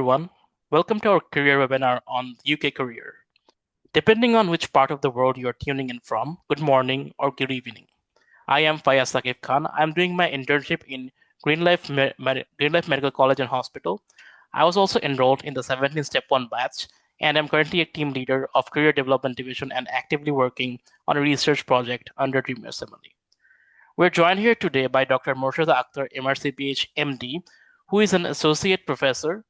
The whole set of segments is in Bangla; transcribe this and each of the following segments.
everyone. Welcome to our career webinar on UK career. Depending on which part of the world you're tuning in from, good morning or good evening. I am Fayaz Saqib Khan. I'm doing my internship in Greenlife Medical College and Hospital. I was also enrolled in the 17 Step 1 batch, and I'm currently a team leader of Career Development Division and actively working on a research project under Dream Assembly. We're joined here today by Dr. Morshada Akhtar, MRCPH MD, who is an associate professor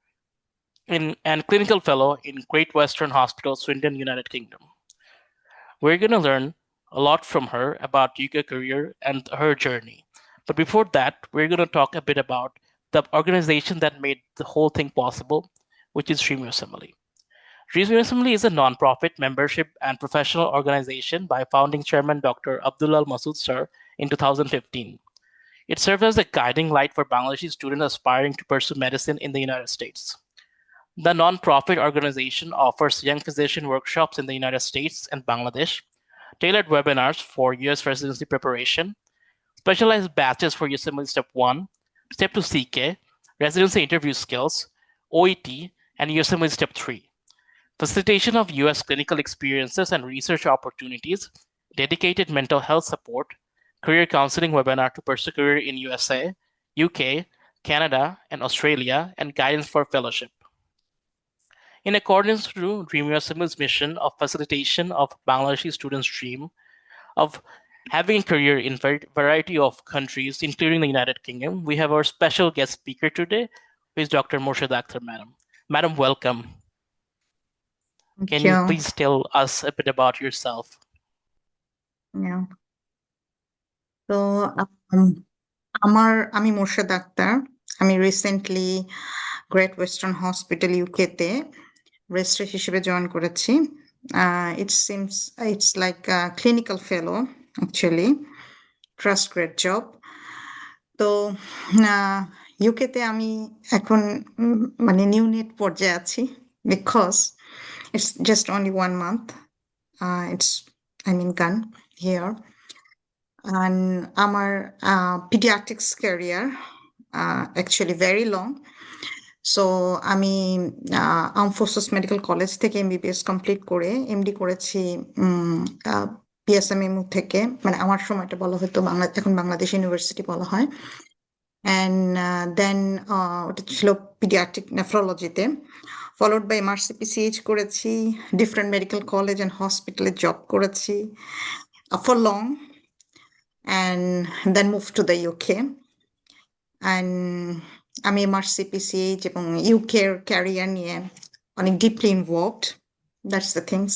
and clinical fellow in Great Western Hospital, Swindon, United Kingdom. We're going to learn a lot from her about UK career and her journey. But before that, we're going to talk a bit about the organization that made the whole thing possible, which is Dream Assembly. Dream Assembly is a non-profit membership and professional organization by founding chairman Dr. Abdullah Masood Sir in 2015. It serves as a guiding light for Bangladeshi students aspiring to pursue medicine in the United States. The non-profit organization offers young physician workshops in the United States and Bangladesh, tailored webinars for US residency preparation, specialized batches for USMLE Step 1, Step 2 CK, residency interview skills, OET, and USMLE Step 3. Facilitation of US clinical experiences and research opportunities, dedicated mental health support, career counseling webinar to pursue career in USA, UK, Canada, and Australia, and guidance for fellowship. In accordance with Dream Assembly's mission of facilitation of Bangladeshi students' dream of having a career in a variety of countries, including the United Kingdom, we have our special guest speaker today, who is Dr. Morshada Akhtar, madam. Madam, welcome. Can you please tell us a bit about yourself? Yeah. So, আমি মোর্শেদা আক্তার। আমি রিসেন্টলি গ্রেট ওয়েস্টার্ন হসপিটাল ইউকেতে রেজিস্ট্রার হিসেবে জয়েন করেছি। It's like a clinical fellow actually, trust great job. তো ইউকেতে আমি এখন মানে নিউ নেট পর্যায়ে আছি because it's just only 1 month. Gone here. And আমার pediatrics career actually very long. So আমি আর্ম ফোর্সেস মেডিকেল কলেজ থেকে এমবিবিএস কমপ্লিট করে এমডি করেছি পিএসএমএমইউ থেকে, মানে আমার সময়টা বলা হতো এখন বাংলাদেশ ইউনিভার্সিটি বলা হয়। অ্যান্ড দেন ওটা ছিল পিডিয়াট্রিক নেফ্রোলজিতে, ফলোড বাই এমআরসিপিসিএইচ করেছি, ডিফারেন্ট মেডিকেল কলেজ অ্যান্ড হসপিটালে জব করেছি for long, and then moved to the UK. And আমি এমআরসিপিসিএইচ এবং ইউকের ক্যারিয়ার নিয়ে অনেক deeply involved. That's the things.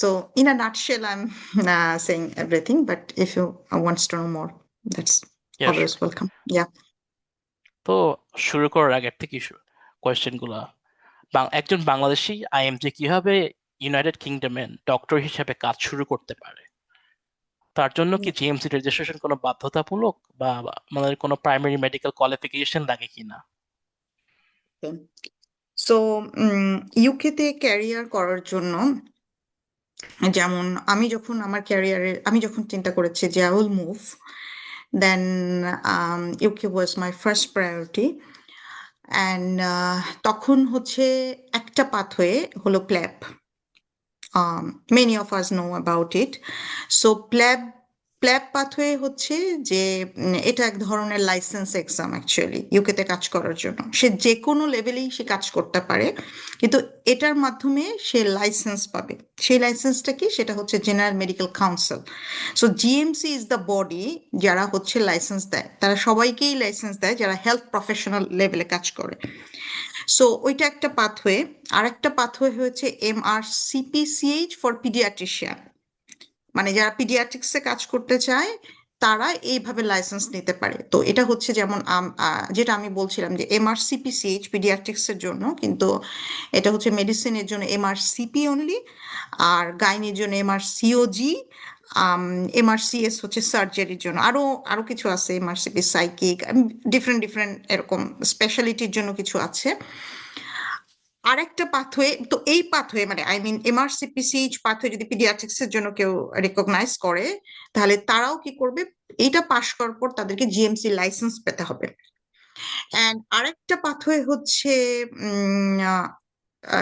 So in a nutshell, I'm saying everything, but if you want to know more, that's always welcome. Yeah. তো শুরু করার আগে থেকে কোয়েশ্চেন গুলা, একজন বাংলাদেশি আইএমজি কিভাবে ইউনাইটেড কিংডমে ডক্টর হিসেবে কাজ শুরু করতে পারে? তার জন্য কি জিএমসি রেজিস্ট্রেশন কোনো বাধ্যতামূলক বা আমাদের কোনো প্রাইমারি মেডিকেল কোয়ালিফিকেশন লাগে কিনা? সো ইউকেতে ক্যারিয়ার করার জন্য, যেমন আমি যখন চিন্তা করেছি যে I will move, then UK was my first priority. And তখন হচ্ছে একটা পাথওয়ে হলো PLAB. Many of us know about it. So PLAB pathway হচ্ছে যে এটা এক ধরনের লাইসেন্স এক্সাম অ্যাকচুয়ালি ইউকেতে কাজ করার জন্য। সে যে কোনো লেভেলেই সে কাজ করতে পারে, কিন্তু এটার মাধ্যমে সে লাইসেন্স পাবে। সেই লাইসেন্সটা কি? সেটা হচ্ছে general medical council. So GMC is the body যারা হচ্ছে লাইসেন্স দেয়, তারা সবাইকেই লাইসেন্স দেয় যারা হেলথ প্রফেশনাল লেভেলে কাজ করে। সো ওইটা একটা পাথওয়ে। আর একটা পাথওয়ে হচ্ছে এমআরসিপিসিএইচ ফর পিডিয়াট্রিশিয়ান, মানে যারা পিডিয়াট্রিক্সে কাজ করতে চায় তারা এইভাবে লাইসেন্স নিতে পারে। তো এটা হচ্ছে যেমন যেটা আমি বলছিলাম যে এমআরসিপিসিএইচ পিডিয়াট্রিক্সের জন্য, কিন্তু এটা হচ্ছে মেডিসিনের জন্য এমআরসিপি অনলি, আর গাইনির জন্য এমআরসিওজি, এমআরসিএস হচ্ছে সার্জারির জন্য। আরো কিছু আছে, এমআরসিপি সাইকিক, ডিফারেন্ট এরকম স্পেশালিটির জন্য কিছু আছে। আরেকটা পাথওয়ে, তো এই পাথওয়ে মানে এমআরসিপিসিএইচ পাথওয়ে যদি পিডিয়াট্রিক্স এর জন্য কেউ রেকগনাইজ করে, তাহলে তারাও কি করবে, এইটা পাশ করার পর তাদেরকে জিএমসি লাইসেন্স পেতে হবে। অ্যান্ড আরেকটা পাথওয়ে হচ্ছে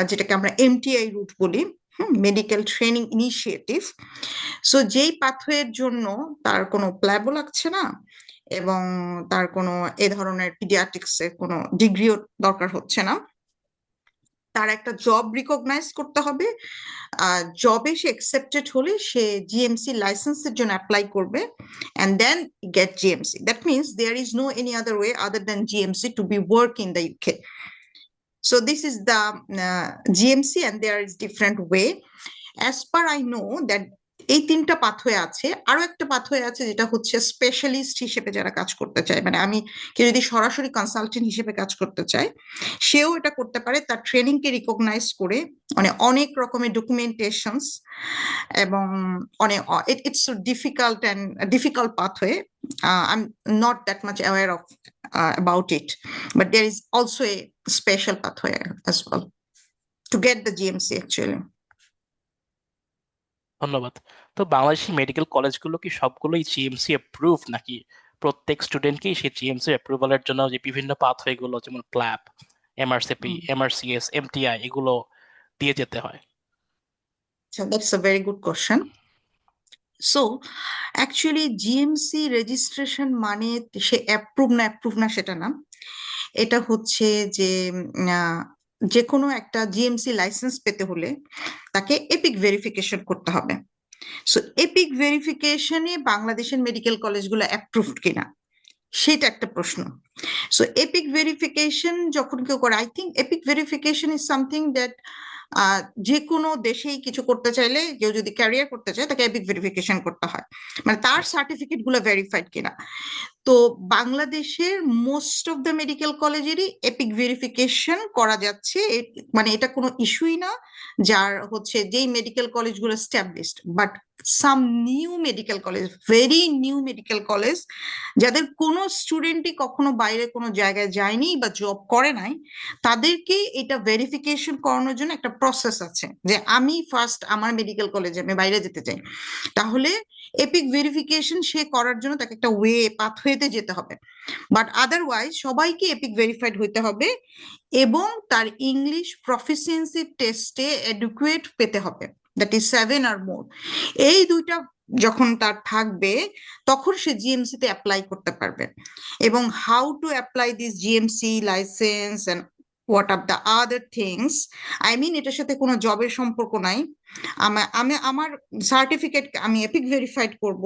যেটাকে আমরা এমটিআই রুট বলি, মেডিকেল ট্রেনিং ইনিশিয়েটিভ। সো যেই পাথওয়ের জন্য তার কোনো প্ল্যাবও লাগছে না, এবং তার কোনো এ ধরনের পিডিয়াট্রিক্স এর কোনো ডিগ্রিও দরকার হচ্ছে না, তার একটা জব রিকগনাইজ করতে হবে। জবে সে অ্যাকসেপ্টেড হলে সে জিএমসি লাইসেন্সের জন্য অ্যাপ্লাই করবে, and then get GMC. That means there is no any other way other than GMC to be work in the UK. So this is the GMC, and there is different way. As per I know that এই তিনটা পাথওয়ে আছে। আরো একটা পাথওয়ে আছে যেটা হচ্ছে স্পেশালিস্ট হিসেবে যারা কাজ করতে চায়, মানে আমি কেউ যদি সরাসরি কনসালটেন্ট হিসেবে কাজ করতে চায়, সেও এটা করতে পারে, তার ট্রেনিং কে রিকগনাইজ করে, মানে অনেক রকমের ডকুমেন্টেশনস এবং অনেক it's difficult and difficult pathway. I am not that much aware of about it, but there is also a special pathway as well to get the GMC actually. ধন্যবাদ। তো বাংলাদেশি মেডিকেল কলেজগুলো কি সবগুলোই জিএমসি অ্যাপ্রুভ, নাকি প্রত্যেক স্টুডেন্টকেই সেই জিএমসি অ্যাপ্রুভালের জন্য যে বিভিন্ন পাথওয়ে গুলো যেমন প্ল্যাব, এমআরসিপি, এমআরসিএস, এমটিআই এগুলো দিয়ে যেতে হয়? So that's a very good question. So actually GMC registration মানে সে অ্যাপ্রুভ না সেটা না। এটা হচ্ছে যে যে কোনো একটা জিএমসি লাইসেন্স পেতে হলে তাকে এপিক ভেরিফিকেশন করতে হবে। সো এপিক ভেরিফিকেশনে বাংলাদেশের মেডিকেল কলেজগুলো অ্যাপ্রুভড কিনা সেটা একটা প্রশ্ন। সো এপিক ভেরিফিকেশন যখন কেউ করে, I think epic verification is something that যে কোনো দেশেই কিছু করতে চাইলে, কেউ যদি ক্যারিয়ার করতে চায় তাকে এপিক ভেরিফিকেশন করতে হয়, মানে তার সার্টিফিকেট গুলো ভেরিফাইড কিনা। তো বাংলাদেশের মোস্ট অফ দ্য মেডিকেল কলেজেরই এপিক ভেরিফিকেশন করা যাচ্ছে, মানে এটা কোনো ইস্যুই না, যার হচ্ছে যেই মেডিকেল কলেজগুলো established. But some new medical college, very new medical college, যাদের কোনো স্টুডেন্টই কখনো বাইরে কোনো জায়গায় যায়নি বা জব করে নাই, তাদেরকে এটা ভেরিফিকেশন করানোর জন্য একটা প্রসেস আছে, যে আমি ফার্স্ট আমার মেডিকেল কলেজে আমি বাইরে যেতে চাই, তাহলে এপিক ভেরিফিকেশন সে করার জন্য তাকে একটা পাথওয়েতে যেতে হবে। বাট আদারওয়াইজ সবাইকে এপিক ভেরিফাইড হইতে হবে, এবং তার ইংলিশ প্রফিসিয়েন্সি টেস্টে এডুকুয়েট পেতে হবে, দ্যাট ইজ 7 or more। এই দুইটা যখন তার থাকবে তখন সে জিএমসি তে অ্যাপ্লাই করতে পারবে। এবং how to apply this GMC licence and what are the other things, I mean এটার সাথে কোনো জবের সম্পর্ক নাই। আমি আমার সার্টিফিকেট আমি এপিক ভেরিফাইড করব,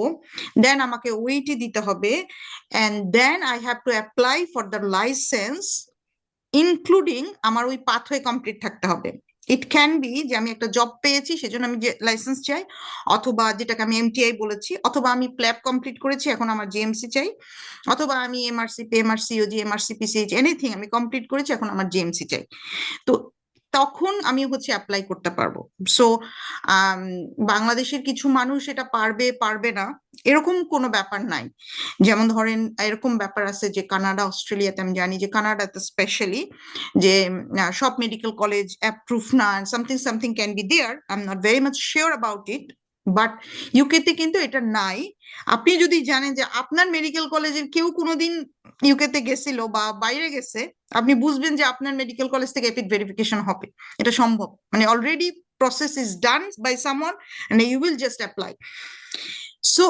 দেন আমাকে ওইটি দিতে হবে, and then I have to apply for the licence, including আমার ওই পাথওয়ে কমপ্লিট থাকতে হবে। ইট ক্যান বি যে আমি একটা জব পেয়েছি সেজন্য আমি যে লাইসেন্স চাই, অথবা যেটাকে আমি এমটিআই বলেছি, অথবা আমি প্ল্যাব কমপ্লিট করেছি এখন আমার জিএমসি চাই, অথবা আমি এমআরসিপি, এমআরসিওজি, এমআরসিপিসিএইচ এনিথিং আমি কমপ্লিট করেছি এখন আমার জিএমসি চাই। তো তখন আমি হচ্ছে অ্যাপ্লাই করতে পারবো। সো বাংলাদেশের কিছু মানুষ এটা পারবে পারবে না এরকম কোনো ব্যাপার নাই। যেমন ধরেন এরকম ব্যাপার আছে যে কানাডা, অস্ট্রেলিয়াতে আমি জানি যে কানাডাতে স্পেশালি যে সব মেডিকেল কলেজ অ্যাপ্রুভ না, something something can be there, I am not very much sure about it, but ইউকেতে কিন্তু এটা নাই। আপনি যদি জানেন যে আপনার মেডিকেল কলেজের কেউ কোনোদিন ইউকেতে গেছিল বা বাইরে গেছে, আপনি বুঝবেন যে আপনার মেডিকেল কলেজ থেকে এপিক ভেরিফিকেশন হবে, এটা সম্ভব, মানে already process is done by someone and you will just apply. So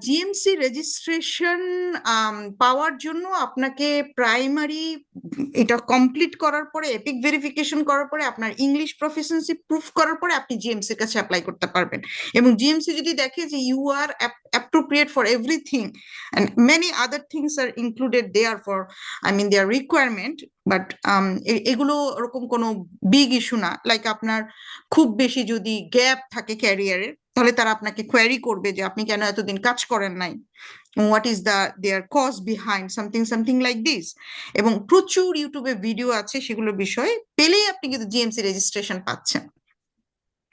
GMC registration পাওয়ার জন্য আপনাকে প্রাইমারি এটা কমপ্লিট করার পরে, এপিক ভেরিফিকেশন করার পরে, আপনার ইংলিশ প্রফিসিয়েন্সি প্রুফ করার পরে আপনি জিএমসি এর কাছে অ্যাপ্লাই করতে পারবেন। এবং জিএমসি যদি দেখে যে you are appropriate for everything and many other things are included there for, I mean their requirement, but এগুলো ওরকম কোনো বিগ ইস্যু না। লাইক আপনার খুব বেশি যদি গ্যাপ থাকে ক্যারিয়ারে, তাহলে তারা আপনাকে কোয়েরি করবে যে আপনি কেন এতদিন কাজ করেন নাই, what is the their cause behind something something like this. এবং প্রচুর ইউটিউবে ভিডিও আছে সেগুলোর বিষয়ে, পেলেই আপনি কিন্তু জিএমসি রেজিস্ট্রেশন পাচ্ছেন।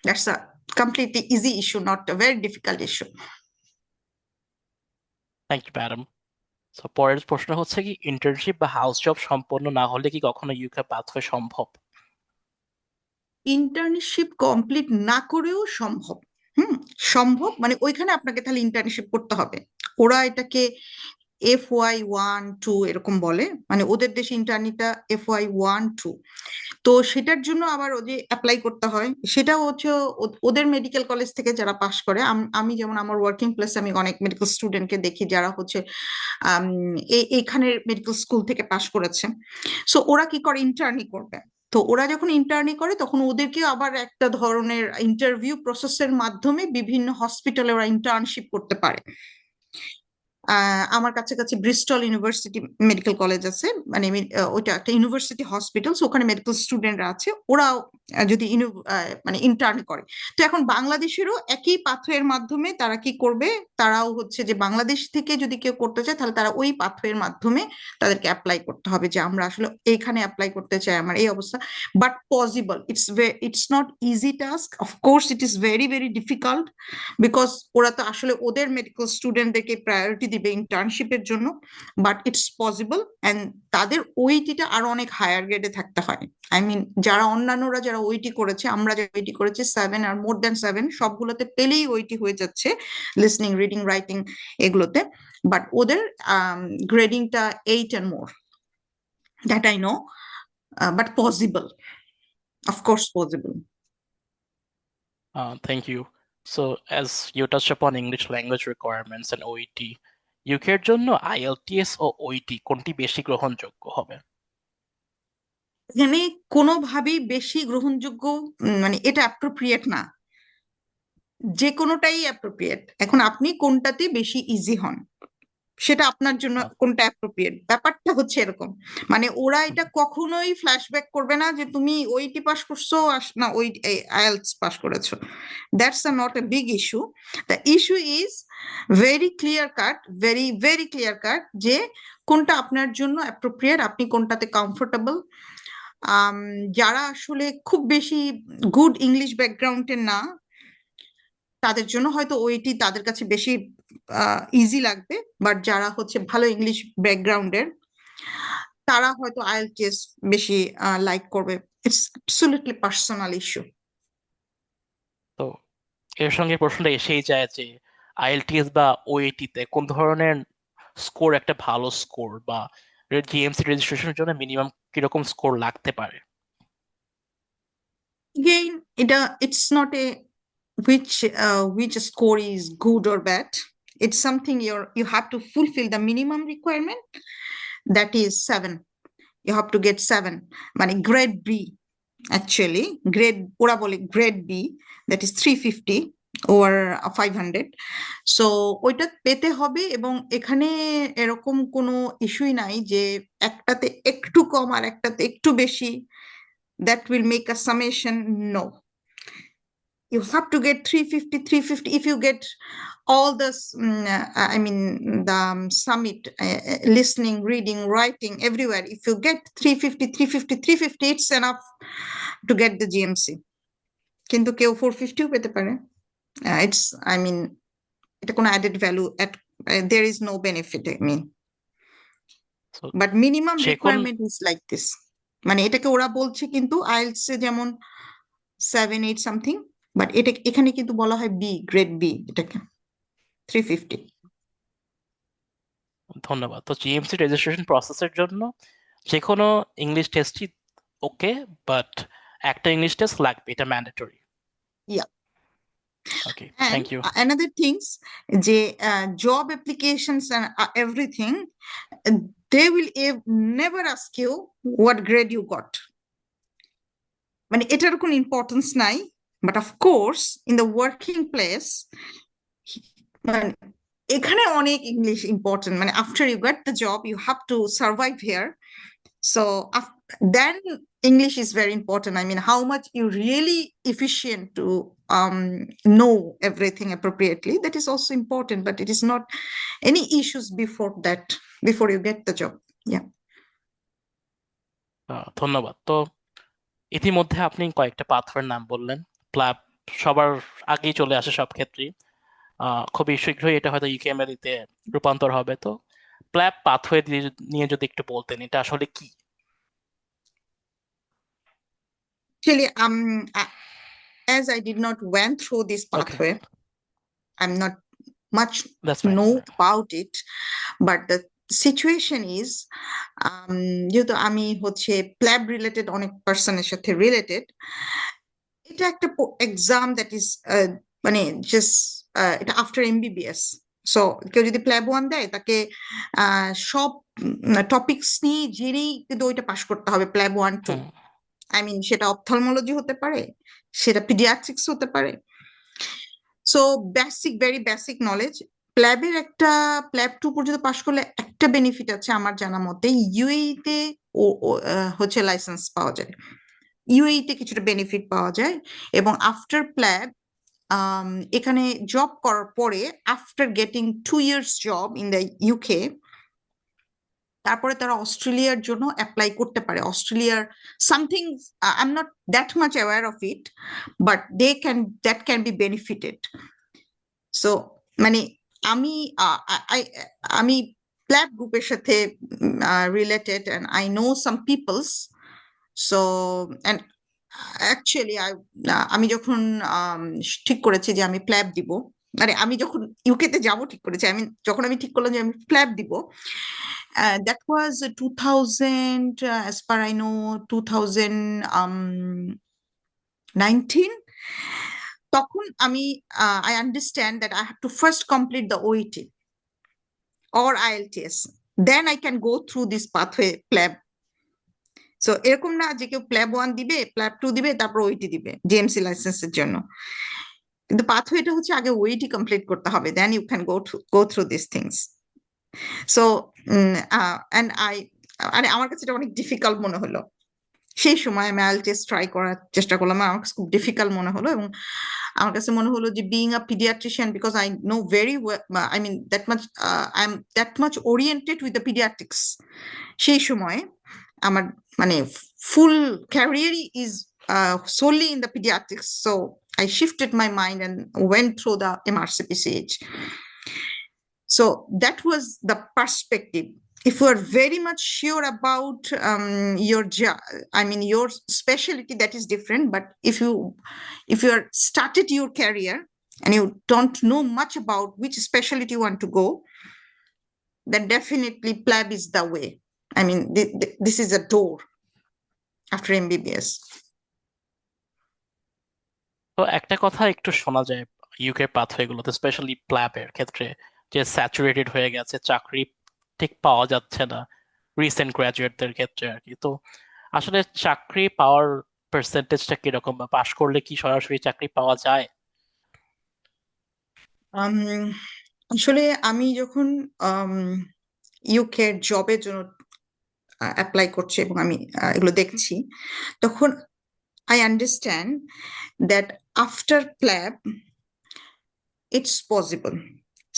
That's a completely easy issue, not a very difficult issue. Thank you madam. তো পরের প্রশ্ন হচ্ছে কি, ইন্টার্নশিপ বা হাউস জব সম্পন্ন না হলে কি কখনো ইউকে পাথওয়ে সম্ভব? ইন্টার্নশিপ কমপ্লিট না করেও সম্ভব। সম্ভব, মানে ওইখানে আপনাকে তাহলে ইন্টার্নশিপ করতে হবে। ওরা এটাকে FY1-2 এরকম বলে, মানে ওদের দেশে ইন্টার্নিটা FY1-2। তো সেটার জন্য আবার ওদের অ্যাপ্লাই করতে হয়। সেটা হচ্ছে ওদের মেডিকেল কলেজ থেকে যারা পাশ করে। আমি যেমন আমার ওয়ার্কিং প্লেসে আমি অনেক মেডিকেল স্টুডেন্টকে দেখি যারা হচ্ছে এইখানের মেডিকেল স্কুল থেকে পাশ করেছে। সো ওরা কি করে, ইন্টার্নি করবে। তো ওরা যখন ইন্টার্নি করে তখন ওদেরকে আবার একটা ধরনের ইন্টারভিউ প্রসেসের মাধ্যমে বিভিন্ন হসপিটালে ওরা ইন্টার্নশিপ করতে পারে। আমার কাছাকাছি ব্রিস্টল ইউনিভার্সিটি মেডিকেল কলেজ আছে, মানে ওইটা একটা ইউনিভার্সিটি হসপিটাল, ওখানে মেডিকেল স্টুডেন্টরা আছে, ওরাও যদি মানে ইন্টার্ন করে। তো এখন বাংলাদেশেরও একই পাথওয়ের মাধ্যমে তারা কি করবে, তারাও হচ্ছে যে বাংলাদেশ থেকে যদি কেউ করতে চায় তাহলে তারা ওই পাথওয়ের মাধ্যমে তাদেরকে অ্যাপ্লাই করতে হবে যে আমরা আসলে এইখানে অ্যাপ্লাই করতে চাই, আমার এই অবস্থা। But possible, it's not easy task, of course it is very very difficult, because ওরা তো আসলে ওদের মেডিকেল স্টুডেন্টদেরকে প্রায়োরিটি দিবে ইন্টার্নশিপের জন্য। বাট ইটস পসিবল, অ্যান্ড তাদের ওইটিটা আরো অনেক হায়ার গ্রেডে থাকতে হয়। আই মিন যারা অন্যান্যরা যারা ওইটি করেছে, আমরা যারা ওইটি করেছি 7 আর মোর দ্যান 7, সবগুলোতে পেলেই ওইটি হয়ে যাচ্ছে, লিসনিং, রিডিং, রাইটিং এগুলোতে। বাট ওদের গ্রেডিংটা 8 and more, that I know, but possible, of course possible. Thank you. So, as you touched upon English language requirements and OET, UK এর জন্য IELTS ও OET কোনটি বেশি গ্রহণযোগ্য হবে? এখানে কোনোভাবেই বেশি গ্রহণযোগ্য, মানে এটা অ্যাপ্রোপ্রিয়েট না, যে কোনোটাই অ্যাপ্রোপ্রিয়েট। এখন আপনি কোনটাতে বেশি ইজি হন সেটা আপনার জন্য কোনটা অ্যাপ্রোপ্রিয়েট, ব্যাপারটা হচ্ছে এরকম। মানে ওরা এটা কখনোই ফ্ল্যাশব্যাক করবে না যে তুমি ওইটি পাস করছো না ওই আইএলটিএস পাস করেছো। That's not a big issue. The issue is very clear cut, very very clear cut, যে কোনটা আপনার জন্য অ্যাপ্রোপ্রিয়েট, আপনি কোনটাতে কমফোর্টেবল। যারা আসলে খুব বেশি গুড ইংলিশ ব্যাকগ্রাউন্ডের না, তাদের জন্য হয়তো ওইটি তাদের কাছে বেশি ইজি লাগবে। বাট যারা হচ্ছে ভালো ইংলিশ ব্যাকগ্রাউন্ডের, তারা হয়তো আইএলটিএস বেশি লাইক করবে। It's absolutely personal issue. তো এর সঙ্গে প্রশ্নটা এসেই যায় যে IELTS বা OET তে কোন ধরনের স্কোর একটা ভালো স্কোর, বা GMC রেজিস্ট্রেশনের জন্য মিনিমাম কিরকম স্কোর লাগতে পারে? Again, it's not a which score is good or bad. It's something you have to fulfill the minimum requirement, that is 7. You have to get 7, মানে grade B, actually grade ওরা বলে grade B, that is 350 or 500. So ওইটা পেতে হবে, এবং এখানে এরকম কোনো ইস্যুই নাই যে একটাতে একটু কম আর একটাতে একটু বেশি, that will make a summation. No, you have to get 350. If you get all this, I mean the summit, listening, reading, writing, everywhere, if you get 350, it's enough to get the GMC. কিন্তু কেউ 450 পেতে পারে। It's, I mean, এটা কোনো added value there is no benefit, I mean. So, But minimum যে কোন requirement is like this, মানে এটাকে ওরা বলছে কিন্তু IELTS এ যেমন 7, 8 সামথিং, বাট এটা এখানে কিন্তু বলা হয় বি, গ্রেড বি, এটাকে 350। ধন্যবাদ। তো GMC রেজিস্ট্রেশন প্রসেসের জন্য যে কোনো ইংলিশ টেস্টই ওকে, বাট একটা ইংলিশ টেস্ট লাগবে, এটা mandatory. Yeah. Okay, And thank you. another things, যে job applications and everything, they will never ask you what grade you got, মানে এটার কোনো ইম্পর্টেন্স নাই। But of course in the working place, মানে এখানে অনেক ইংলিশ ইম্পর্টেন্ট, মানে after you get the job you have to survive here. So then English is very important. I mean, how much you really efficient to know everything appropriately, that is also important, but it is not any issues before that, before you get the job. Yeah. ধন্যবাদ। তো ইতিমধ্যে আপনি কয়েকটা পাথওয়ের নাম বললেন, প্ল্যাব সবার আগেই চলে আসে সব ক্ষেত্রেই। খুবই শীঘ্রই এটা হয়তো UKML তে রূপান্তর হবে। তো প্ল্যাব পাথওয়ে নিয়ে যদি একটু বলতেন, এটা আসলে কি? Actually, as I did not went through this pathway, I'm not much That's fine. know about it, but the situation is, যেহেতু আমি হচ্ছে প্ল্যাব রিলেটেড অনেক পার্সনের সাথে রিলেটেড, এটা একটা এক্সাম দ্যাট ইজ মানে জাস্ট এটা আফটার এমবিবিএস। সো কেউ যদি প্ল্যাব ওয়ান দেয় তাকে সব টপিকস নিয়ে জেনেই কিন্তু ওইটা পাশ করতে হবে, PLAB one two. Hmm I mean সেটা অপথলমোলজি হতে পারে, সেটা পিডিয়াট্রিক্স হতে পারে। So basic, very basic knowledge. প্ল্যাবের একটা প্ল্যাব টু পর্যন্ত পাশ করলে একটা বেনিফিট আছে আমার জানা মতে, ইউএই তে হচ্ছে লাইসেন্স পাওয়া যায়, ইউএই তে কিছুটা বেনিফিট পাওয়া যায়। এবং আফটার প্ল্যাব এখানে জব করার পরে, after getting 2 years job in the UK, তারপরে তারা অস্ট্রেলিয়ার জন্য অ্যাপ্লাই করতে পারে। অস্ট্রেলিয়ার something, I am not that much aware of it, but that can be benefited. So মানে আমি আমি প্ল্যাব গ্রুপের সাথে related, and I know some peoples. So and actually আমি যখন ঠিক করেছি যে আমি প্ল্যাব দিব, মানে আমি যখন ইউকেতে যাব ঠিক করেছি, যখন আমি ঠিক করলাম যে আমি প্ল্যাব দিব, that was 2000, as per I know, 2019। তখন আমি I understand that I have to first complete the OET or IELTS, then I can go through this pathway PLAB. So এরকম না যে কেউ প্ল্যাব ওয়ান দিবে, প্ল্যাব টু দিবে, তারপর ওইটি দিবে জিএমসি লাইসেন্সের জন্য। কিন্তু পাথওয়েটা হচ্ছে আগে ওইটি কমপ্লিট করতে হবে, then you can go through this things. So and আরে আমার কাছে এটা অনেক ডিফিকাল্ট মনে হলো সেই সময়। আমি আইএলটিএস ট্রাই করার চেষ্টা করলাম, আমার কাছে খুব ডিফিকাল্ট মনে হলো। এবং আমার কাছে মনে হলো যে being a paediatrician, because I know very well, I mean that much, I am that much oriented with the paediatrics. সেই সময় আমার মানে ফুল ক্যারিয়ারই is solely in the pediatrics. So I shifted my mind and went through the MRCPCH. So that was the perspective. If you are very much sure about your job, I mean your specialty, that is different. But if you are started your career and you don't know much about which specialty you want to go, then definitely plab is the way. I mean, this is a door after MBBS. তো একটা কথা একটু শোনা যায় ইউকে পাথওয়েগুলোতে, স্পেশালি প্ল্যাবের ক্ষেত্রে, যে স্যাচুরেটেড হয়ে গেছে, চাকরি ঠিক পাওয়া যাচ্ছে না রিসেন্ট গ্রাজুয়েটদের ক্ষেত্রে আর কি। তো আসলে চাকরি পাওয়ার পার্সেন্টেজটা কিরকম, বা পাশ করলে কি সরাসরি চাকরি পাওয়া যায়? আসলে আমি যখন ইউকে জবের জন্য অ্যাপ্লাই করছি এবং আমি এগুলো দেখছি, তখন I understand that after PLAB it's possible.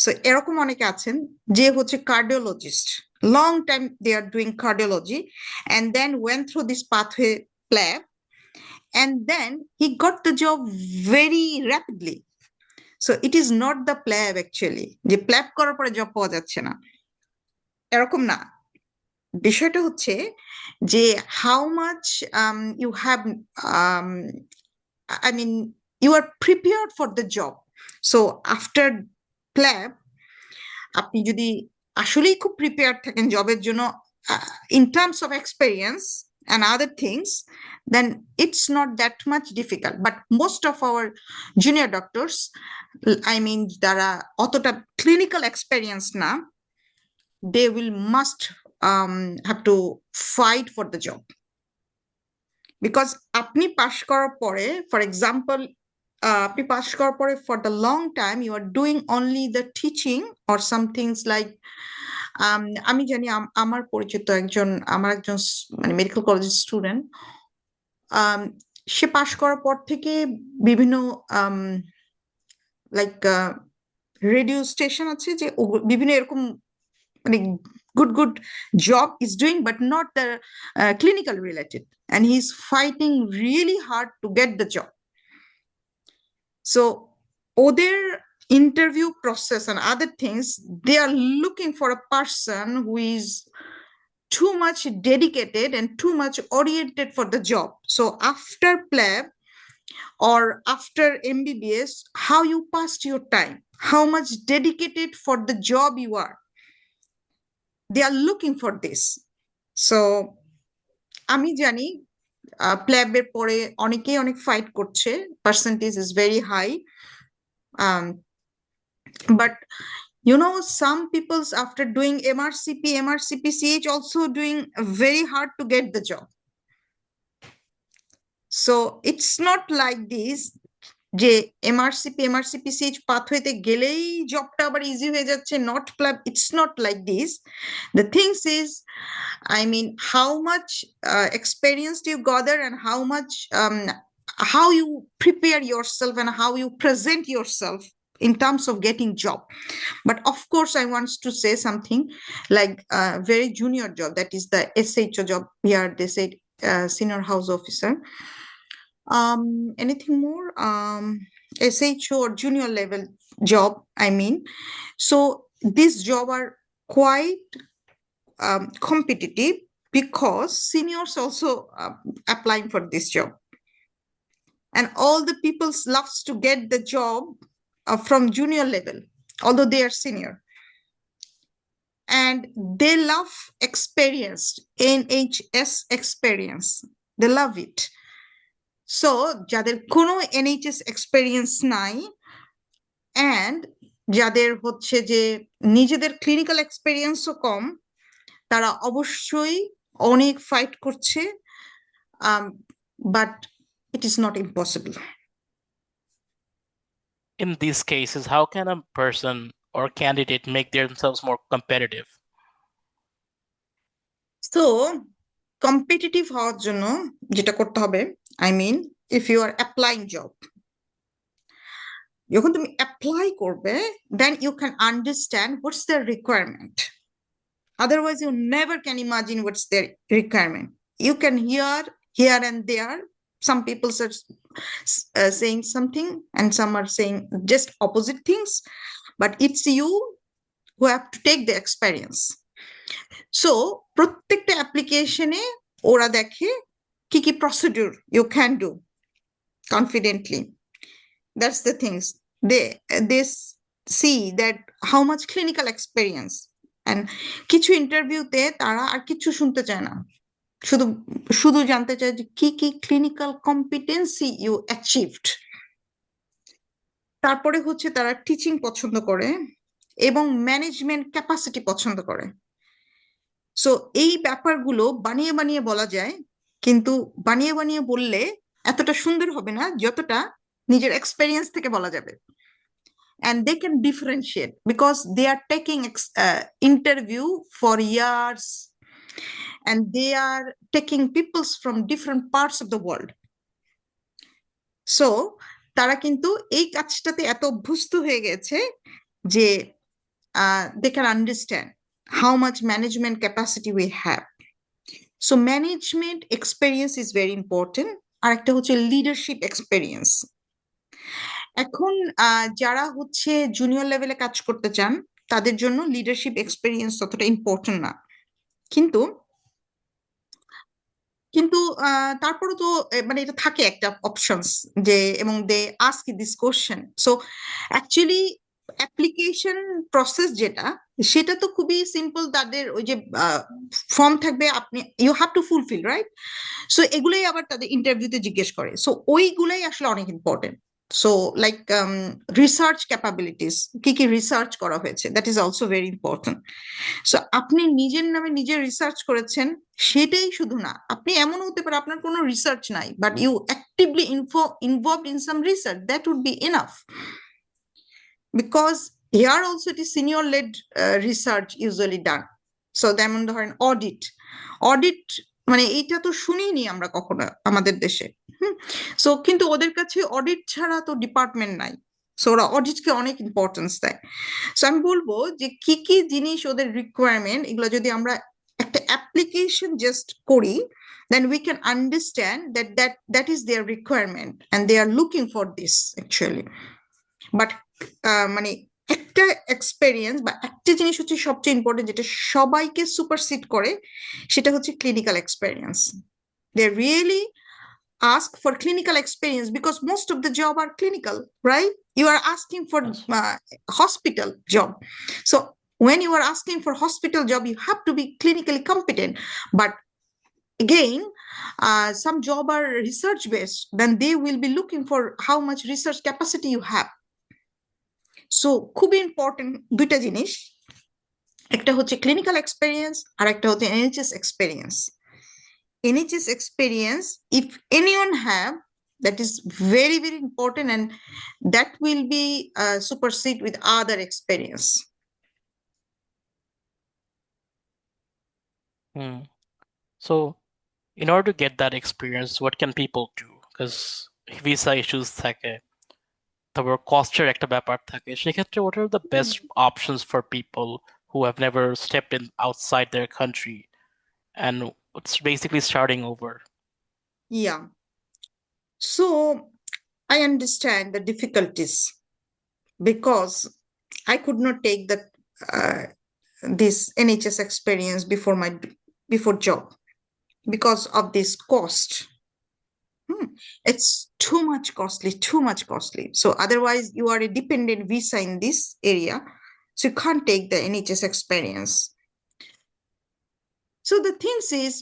So এরকম অনেকে আছেন যে হচ্ছে cardiologist, long time they are doing cardiology, and then went through this pathway PLAB, and then he got the job very rapidly. So it is not the plab actually, যে প্ল্যাব করার পরে জব পাওয়া যাচ্ছে না, এরকম না। বিষয়টা হচ্ছে যে how much you have, I mean you are prepared for the job. So after প্ল্যাব আপনি যদি আসলেই খুব প্রিপেয়ার থাকেন জবের জন্য, in terms of experience and other things, then it's not that much difficult. But most of our junior doctors, I mean যারা অতটা ক্লিনিক্যাল এক্সপেরিয়েন্স না, they will must have to fight for the job. Because আপনি পাশ করার পরে, ফর এক্সাম্পল আপনি পাশ করার পরে for the long time you are doing only the teaching or some things like, আমি জানি আমার পরিচিত আমার একজন মানে মেডিকেল কলেজের স্টুডেন্ট, সে পাশ করার পর থেকে বিভিন্ন লাইক রেডিও স্টেশন আছে যে বিভিন্ন এরকম মানে good job is doing, but not the clinical related, and he's fighting really hard to get the job. So other interview process and other things, they are looking for a person who is too much dedicated and too much oriented for the job. So after plab or after MBBS, how you passed your time, how much dedicated for the job you are, they are looking for this. So আমি জানি প্ল্যাবের পরে অনেকেই অনেক ফাইট করছে, percentage is very high, but you know, some people's after doing MRCP, CH also doing very hard to get the job. So it's not like this যে MRCP, CH পাথওয়েতে গেলেই জবটা আবার ইজি হয়ে যাচ্ছে, not PLAB, it's not like this. The things is, I mean, how much experience do you gather, and how you prepare yourself and how you present yourself in terms of getting job. But of course, I want to say something like a very junior job, that is the SHO job. Here they said senior house officer. Anything more? SHO or junior level job, I mean. So these jobs are quite competitive because seniors also applying for this job, and all the people loves to get the job from junior level, although they are senior, and they love experienced NHS experience. They love it. So যাদের কোনো NHS experience নাই, and যাদের হচ্ছে যে নিজেদের ক্লিনিক্যাল এক্সপেরিয়েন্সও কম, তারা অবশ্যই অনেক ফাইট করছে, but it is not impossible. In these cases, how can a person or candidate make themselves more competitive? So competitive হওয়ার জন্য যেটা করতে হবে, I mean, if you are applying job, যখন তুমি অ্যাপ্লাই করবে, then you can understand what's their requirement. Otherwise, you never can imagine what's their requirement. You can hear here and there, some people are saying something and some are saying just opposite things, but it's you who have to take the experience. So প্রত্যেকটা অ্যাপ্লিকেশনে ওরা দেখে কি কি procedure you can do confidently. That's the things. They see that how much clinical experience, and কিছু ইন্টারভিউতে তারা আর কিছু শুনতে চায় না, শুধু শুধু জানতে চায় যে কি কি ক্লিনিক্যাল কম্পিটেন্সি ইউ অ্যাচিভড। তারপরে হচ্ছে তারা টিচিং পছন্দ করে এবং ম্যানেজমেন্ট ক্যাপাসিটি পছন্দ করে। সো এই ব্যাপারগুলো বানিয়ে বানিয়ে বলা যায়, কিন্তু বানিয়ে বানিয়ে বললে এতটা সুন্দর হবে না যতটা নিজের এক্সপেরিয়েন্স থেকে বলা যাবে। And they can differentiate because they are taking interview for years, and they are taking peoples from different parts of the world. So তারা কিন্তু এই কাজটাতে এত অভ্যস্ত হয়ে গেছে যে they can understand how much management capacity we have. So management experience is very important. আর একটা হচ্ছে লিডারশিপ এক্সপেরিয়েন্স। এখন যারা হচ্ছে জুনিয়র লেভেলে কাজ করতে চান তাদের জন্য লিডারশিপ এক্সপেরিয়েন্স ততটা ইম্পর্টেন্ট না, কিন্তু কিন্তু তারপরে তো মানে এটা থাকে একটা অপশনস যে, এবং they ask this question. So actually application process যেটা, সেটা তো খুবই সিম্পল। তাদের ওই যে ফর্ম থাকবে, আপনি you have to fulfil, right? So এগুলোই আবার তাদের ইন্টারভিউতে জিজ্ঞেস করে। সো ওইগুলাই আসলে অনেক important. So like research capabilities, কি কি রিসার্চ করা হয়েছে, that is also very important. So আপনি নিজের নামে নিজে রিসার্চ করেছেন সেটাই শুধু না, আপনি এমন হতে পারে আপনার কোনো রিসার্চ নাই, but you actively involved in some research, that would be enough. Because here also it is senior led research usually done. So যেমন ধরেন অডিট মানে এইটা তো শুনিনি আমরা কখনো আমাদের দেশে। সো কিন্তু ওদের কাছে অডিট ছাড়া তো ডিপার্টমেন্ট নাই, সো ওরা অডিটকে অনেক ইম্পর্টেন্স দেয়। সো আমি বলবো যে কি কি জিনিস ওদের রিকোয়ারমেন্ট, এগুলো যদি আমরা একটা অ্যাপ্লিকেশন জাস্ট করি, then we can understand that is their requirement and they are looking for this actually. But মানে একটা এক্সপেরিয়েন্স বা একটা জিনিস হচ্ছে সবচেয়ে ইম্পর্টেন্ট, যেটা সবাইকে সুপারসিড করে, সেটা হচ্ছে clinical experience. They really ask for clinical experience because most of the job are clinical, right? You are asking for hospital job. So When you are asking for hospital job, you have to be clinically competent. But again, some job are research based, then they will be looking for how much research capacity you have. So খুবই ইম্পর্টেন্ট দুইটা জিনিস, একটা হচ্ছে ক্লিনিক্যাল এক্সপেরিয়েন্স আর একটা হচ্ছে NHS experience. NHS experience, if anyone have, that is very, very important, and that will be supersede with other experience. So, in order to get that experience, what can people do? Because visa issues থাকে, তারপর কস্টের একটা ব্যাপার থাকে, সেক্ষেত্রে what are the best options for people who have never stepped in outside their country and it's basically starting over? Yeah. So I understand the difficulties because I could not take the this NHS experience before job because of this cost. It's too much costly. So otherwise you are a dependent visa in this area, so you can't take the NHS experience. So the thing is,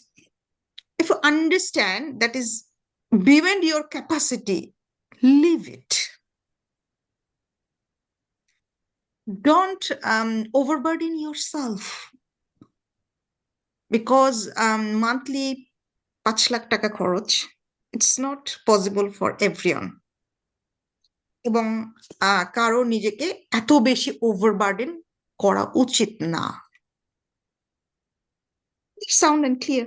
if you understand that is beyond your capacity, leave it. Don't overburden yourself, because monthly 5 lakh টাকা খরচ, it's not possible for everyone. এবং কারো নিজেকে এত বেশি ওভারবার্ডেন করা উচিত না। Sound and clear.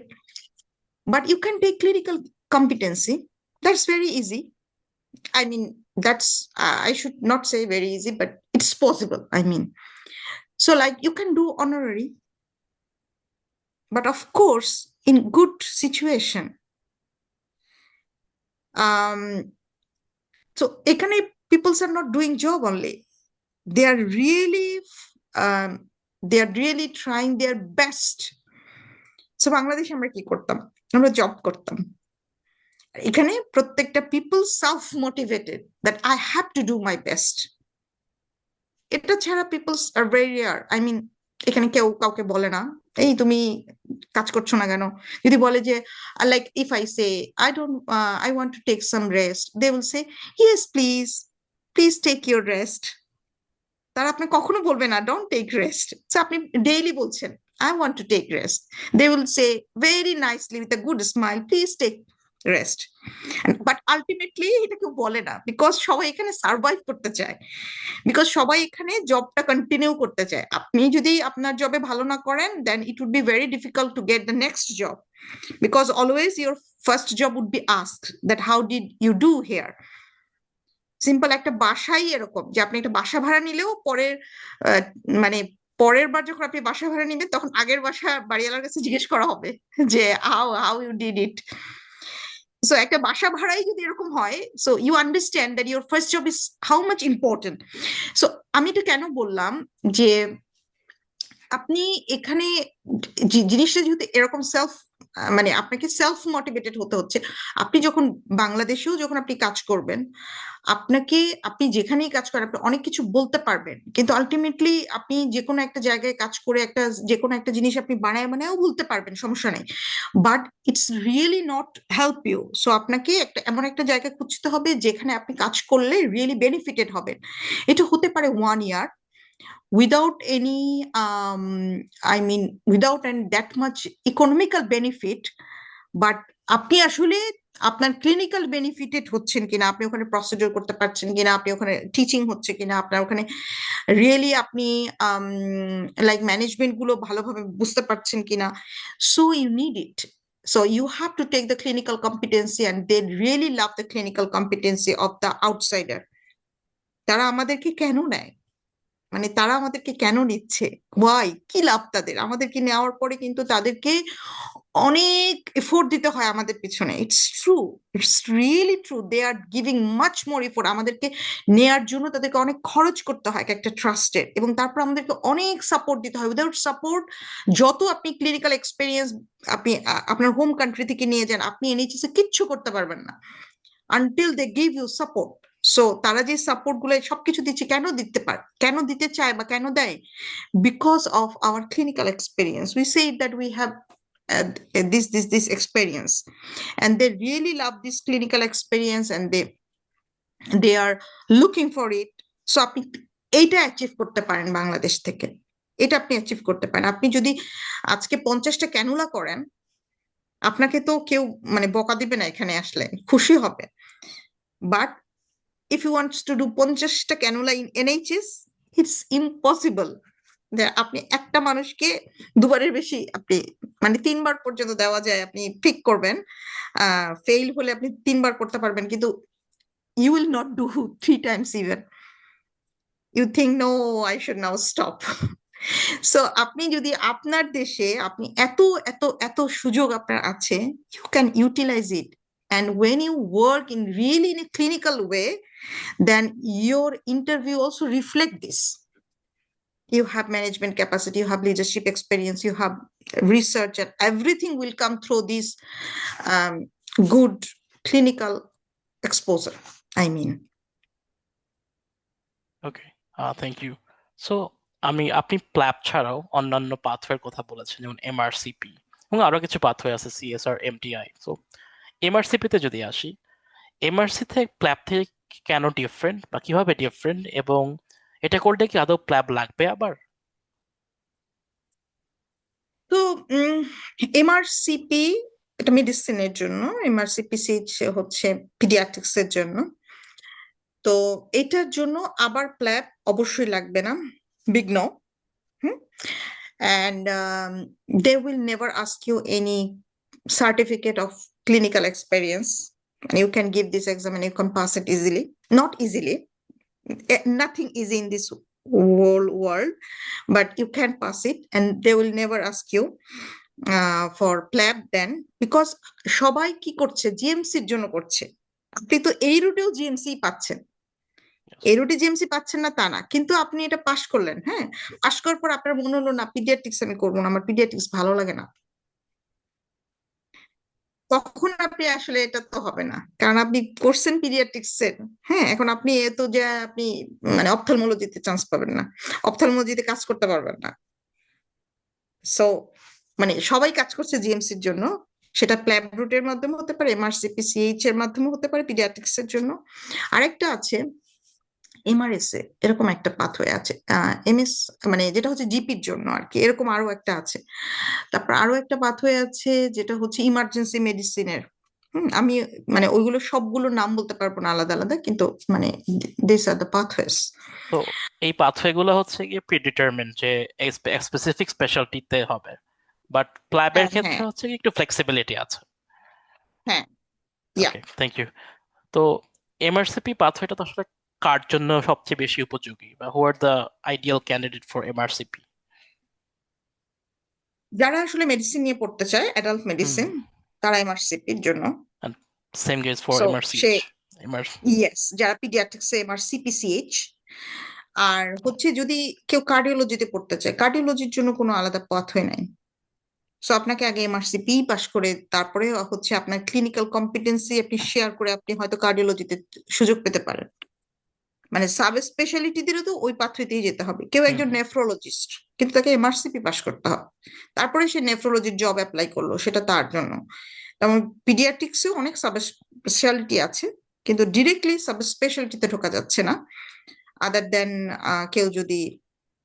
But you can take clinical competency. That's very easy. I mean, that's I should not say very easy, but it's possible. I mean, so like you can do honorary, but of course in good situation. So এখানে people are not doing job only. They are really trying their best. So বাংলাদেশে আমরা কি করতাম, আমরা জব করতাম। এখানে প্রত্যেকটা people self motivated that I have to do my best. এটা ছাড়া peoples are very rare. I mean, এখানে কেউ কাউকে বলে না এই তুমি কাজ করছো না কেন। যদি বলে যে like if I say I want to take some rest, they will say yes please please take your rest. তারা আপনি কখনো বলবে না ডোন্ট টেক রেস্ট। সো আপনি ডেইলি বলছেন I want to take rest, they will say very nicely with a good smile, please take rest. But ultimately এটা কেউ বলে না, বিকজ সবাই এখানে সার্ভাইভ করতে চায়, বিকজ সবাই এখানে জবটা কন্টিনিউ করতে চায়। আপনি যদি আপনার জবে ভালো না করেন, then it would be very difficult to get the next job, because always your first job would be asked that how did you do here. Simple একটা বাসাই এরকম যে আপনি একটা বাসা ভাড়া নিলেও পরের মানে পরের বার যখন আপনি বাসা ভাড়া নিবেন, তখন আগের বাসা বাড়িওয়ালার কাছে জিজ্ঞেস করা হবে যে how you did it. So একটা বাসা ভাড়াই যদি এরকম হয়, so you understand that your first job is how much important. So আমি এটা কেন বললাম যে আপনি এখানে জিনিসটা যেহেতু এরকম সেলফ, মানে আপনাকে সেলফ মোটিভেটেড হতে হচ্ছে। আপনি যখন বাংলাদেশেও যখন আপনি কাজ করবেন, আপনি যেখানেই কাজ করেন আপনি অনেক কিছু বলতে পারবেন, কিন্তু আলটিমেটলি আপনি যে কোনো একটা জায়গায় কাজ করে যে কোনো একটা জিনিস আপনি বানায়ও বলতে পারবেন, সমস্যা নেই, but it's really not help you. So আপনাকে এমন একটা জায়গায় খুঁজতে হবে যেখানে আপনি কাজ করলে রিয়েলি বেনিফিটেড হবেন। এটা হতে পারে 1 year without any without that much economical benefit, but আপনি আসলে আপনার ক্লিনিক্যাল বেনিফিটেড হচ্ছেন কিনা, আপনি ওখানে প্রসিডিউর করতে পারছেন কিনা, আপনি ওখানে টিচিং হচ্ছে কিনা, আপনার ওখানে রিয়েলি আপনি লাইক ম্যানেজমেন্ট গুলো ভালোভাবে বুঝতে পারছেন কিনা। So you need it. So you have to take the clinical competency, and they really love the clinical competency of the outsider. তারা আমাদেরকে কেন নেয়, মানে তারা আমাদেরকে কেন নিচ্ছে, ওয়াই, কি লাভ তাদের আমাদেরকে নেওয়ার পরে? কিন্তু তাদেরকে অনেক এফোর্ট দিতে হয় আমাদের পিছনে। It's true, it's really true, they are giving much more effort. আমাদেরকে নেয়ার জন্য তাদেরকে অনেক খরচ করতে হয় একটা ট্রাস্টের, এবং তারপর আমাদেরকে অনেক সাপোর্ট দিতে হয়। উইদাউট সাপোর্ট, যত আপনি ক্লিনিক্যাল এক্সপিরিয়েন্স আপনি আপনার হোম কান্ট্রি থেকে নিয়ে যান, আপনি এনএইচএস এ কিচ্ছু করতে পারবেন না until they give you support. So তারা যে সাপোর্ট গুলো সবকিছু দিচ্ছে, কেন দিতে চায় বা কেন দেয়? Because of our clinical experience, we say that we have this experience, and they really love this clinical experience, and they are looking for it. So আপনি এইটা অ্যাচিভ করতে পারেন বাংলাদেশ থেকে, এটা আপনি অ্যাচিভ করতে পারেন। আপনি যদি আজকে 50টা ক্যানুলা করেন, আপনাকে তো কেউ মানে বকা দিবে না, এখানে আসলে খুশি হবে। But if you want to do 50টা cannula in NHS, it's impossible। আপনি একটা মানুষকে দুবারের বেশি আপনি মানে 3বার পর্যন্ত দেওয়া যায়, আপনি ঠিক করবেন। ফেইল হলে আপনি 3বার করতে পারবেন, কিন্তু you will not do 3 times even. You think no, I should now stop. So আপনি যদি আপনার দেশে আপনি এত এত এত সুযোগ আপনার আছে, you can utilize it, and when you work in really in a clinical way, then your interview also reflect this. You have management capacity, you have leadership experience, you have research, and everything will come through this um, good clinical exposure, I mean. Okay, thank you. So আপনি প্ল্যাব ছাড়াও অন্যান্য পাথওয়ের কথা বলেছেন, যেমন MRCP এবং আরো কিছু পাথওয়ে আছে, CSR, MTI। সো MRCP তে যদি আসি, MRC থেকে প্ল্যাব থেকে কেন ডিফারেন্ট বা কিভাবে ডিফারেন্ট, এবং এটা করলে কি আদৌ প্ল্যাব লাগবে আবার? তো MRCP এটা মেডিসিনের জন্য, MRCPCH হচ্ছে পিডিয়াট্রিক্স এর জন্য। তো এটার জন্য আবার প্ল্যাব অবশ্যই লাগবে না, big no. And they will never ask you any certificate of clinical experience. And you can give this exam and you can pass it easily. Not easily. Nothing is in this whole world, but you can pass it, and they will never ask you for plab then, because সবাই কি করছে, জিএমসির জন্য করছে। আপনি তো এই রুটেও জিএমসি পাচ্ছেন, এই রুটে জিএমসি পাচ্ছেন না তা না, কিন্তু আপনি এটা পাশ করলেন। হ্যাঁ, পাশ করার পর আপনার মনে হলো না পিডিয়াট্রিক্স আমি করবো না, আমার পিডিয়াট্রিক্স ভালো লাগে না, তখন আপনি আসলে এটা তো হবে না, কারণ আপনি করছেন পিডিয়াট্রিক্স এর। হ্যাঁ, এখন আপনি এ তো যে আপনি মানে অপথ্যালমোলজিতে চান্স পাবেন না, অপথ্যালমোলজিতে কাজ করতে পারবেন না। সো মানে সবাই কাজ করছে জিএমসির জন্য, সেটা প্ল্যাব রুটের মাধ্যমে হতে পারে, MRCPCH এর মাধ্যমে হতে পারে পিডিয়াট্রিক্স এর জন্য। আরেকটা আছে MRSA, এরকম একটা পাথওয়ে আছে, MS মানে যেটা হচ্ছে জিপির জন্য আর কি, এরকম আরো একটা আছে। তারপর আরো একটা পাথওয়ে আছে যেটা হচ্ছে ইমার্জেন্সি মেডিসিনের। আমি মানে ওইগুলো সবগুলোর নাম বলতে পারবো না আলাদা আলাদা, কিন্তু মানে দিস আর দ্য পাথওয়েস। তো এই পাথওয়ে গুলো হচ্ছে গিয়ে প্রিডিটারমিন যে স্পেসিফিক স্পেশালিটিতে হবে, বাট প্ল্যাবের হ্যাঁ ক্ষেত্রে হ্যাঁ হচ্ছে কি একটু ফ্লেক্সিবিলিটি আছে। হ্যাঁ, ইয়া। Okay, thank you. তো MRCP পাথওয়েটা তো আসলে কার জন্য সবচেয়ে বেশি উপযোগী, বা who are the ideal candidate for MRCP? যারা আসলে মেডিসিন নিয়ে পড়তে চায়, অ্যাডাল্ট হুম, মেডিসিন, তারা MRCPর জন্য। and same goes for so say MRCH। MR yes, যারা পিডিয়াট্রিক্সে MRCPCH। আর হচ্ছে যদি কেউ কার্ডিওলজিতে পড়তে চায়, কার্ডিওলজির জন্য কোনো আলাদা পাথওয়ে নাই। সো আপনাকে আগে MRCP পাস করে তারপরে হচ্ছে আপনার ক্লিনিক্যাল কম্পিটেন্সি আপনি শেয়ার করে আপনি হয়তো কার্ডিওলজিতে সুযোগ পেতে পারেন। মানে সাব স্পেশালিটিদেরও তো ওই পাথওয়েতেই যেতে হবে। কেউ হুম একজন হুম। নেফ্রোলজিস্ট, কিন্তু তাকে MRCP পাস করতে হবে, তারপরে সে নেফ্রোলজির জব অ্যাপ্লাই করলো, সেটা তার জন্য। তেমন পিডিয়াট্রিক্সেও অনেক সাব স্পেশালিটি আছে, কিন্তু ডিরেক্টলি সাব স্পেশালিটিতে ঢোকা যাচ্ছে না, আদার দেন কেউ যদি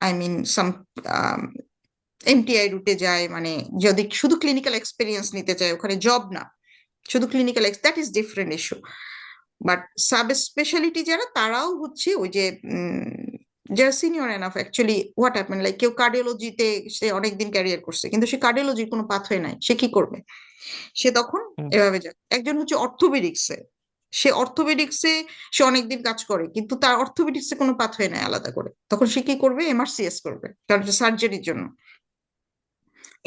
আই মিন সাম MTI রুটে যায়, মানে যদি শুধু ক্লিনিক্যাল এক্সপিরিয়েন্স নিতে চায়, ওখানে জব না, শুধু clinical, that is different issue. But sub speciality যারা, তারাও হচ্ছে ওই যে যারা senior enough actually, what happen like কেউ কার্ডিওলজিতে সে অনেকদিন ক্যারিয়ার করছে, কিন্তু সে কার্ডিওলজির কোনো পাথওয়ে নাই, সে কি করবে? সে তখন হুম। এভাবে যায়। একজন হচ্ছে অর্থোপেডিক্সে, সে অর্থোপেডিক্সে সে অনেকদিন কাজ করে, কিন্তু তার অর্থোপেডিক্সে কোনো পাথওয়ে নাই আলাদা করে, তখন সে কি করবে? MRCS করবে, কারণ সার্জারির জন্য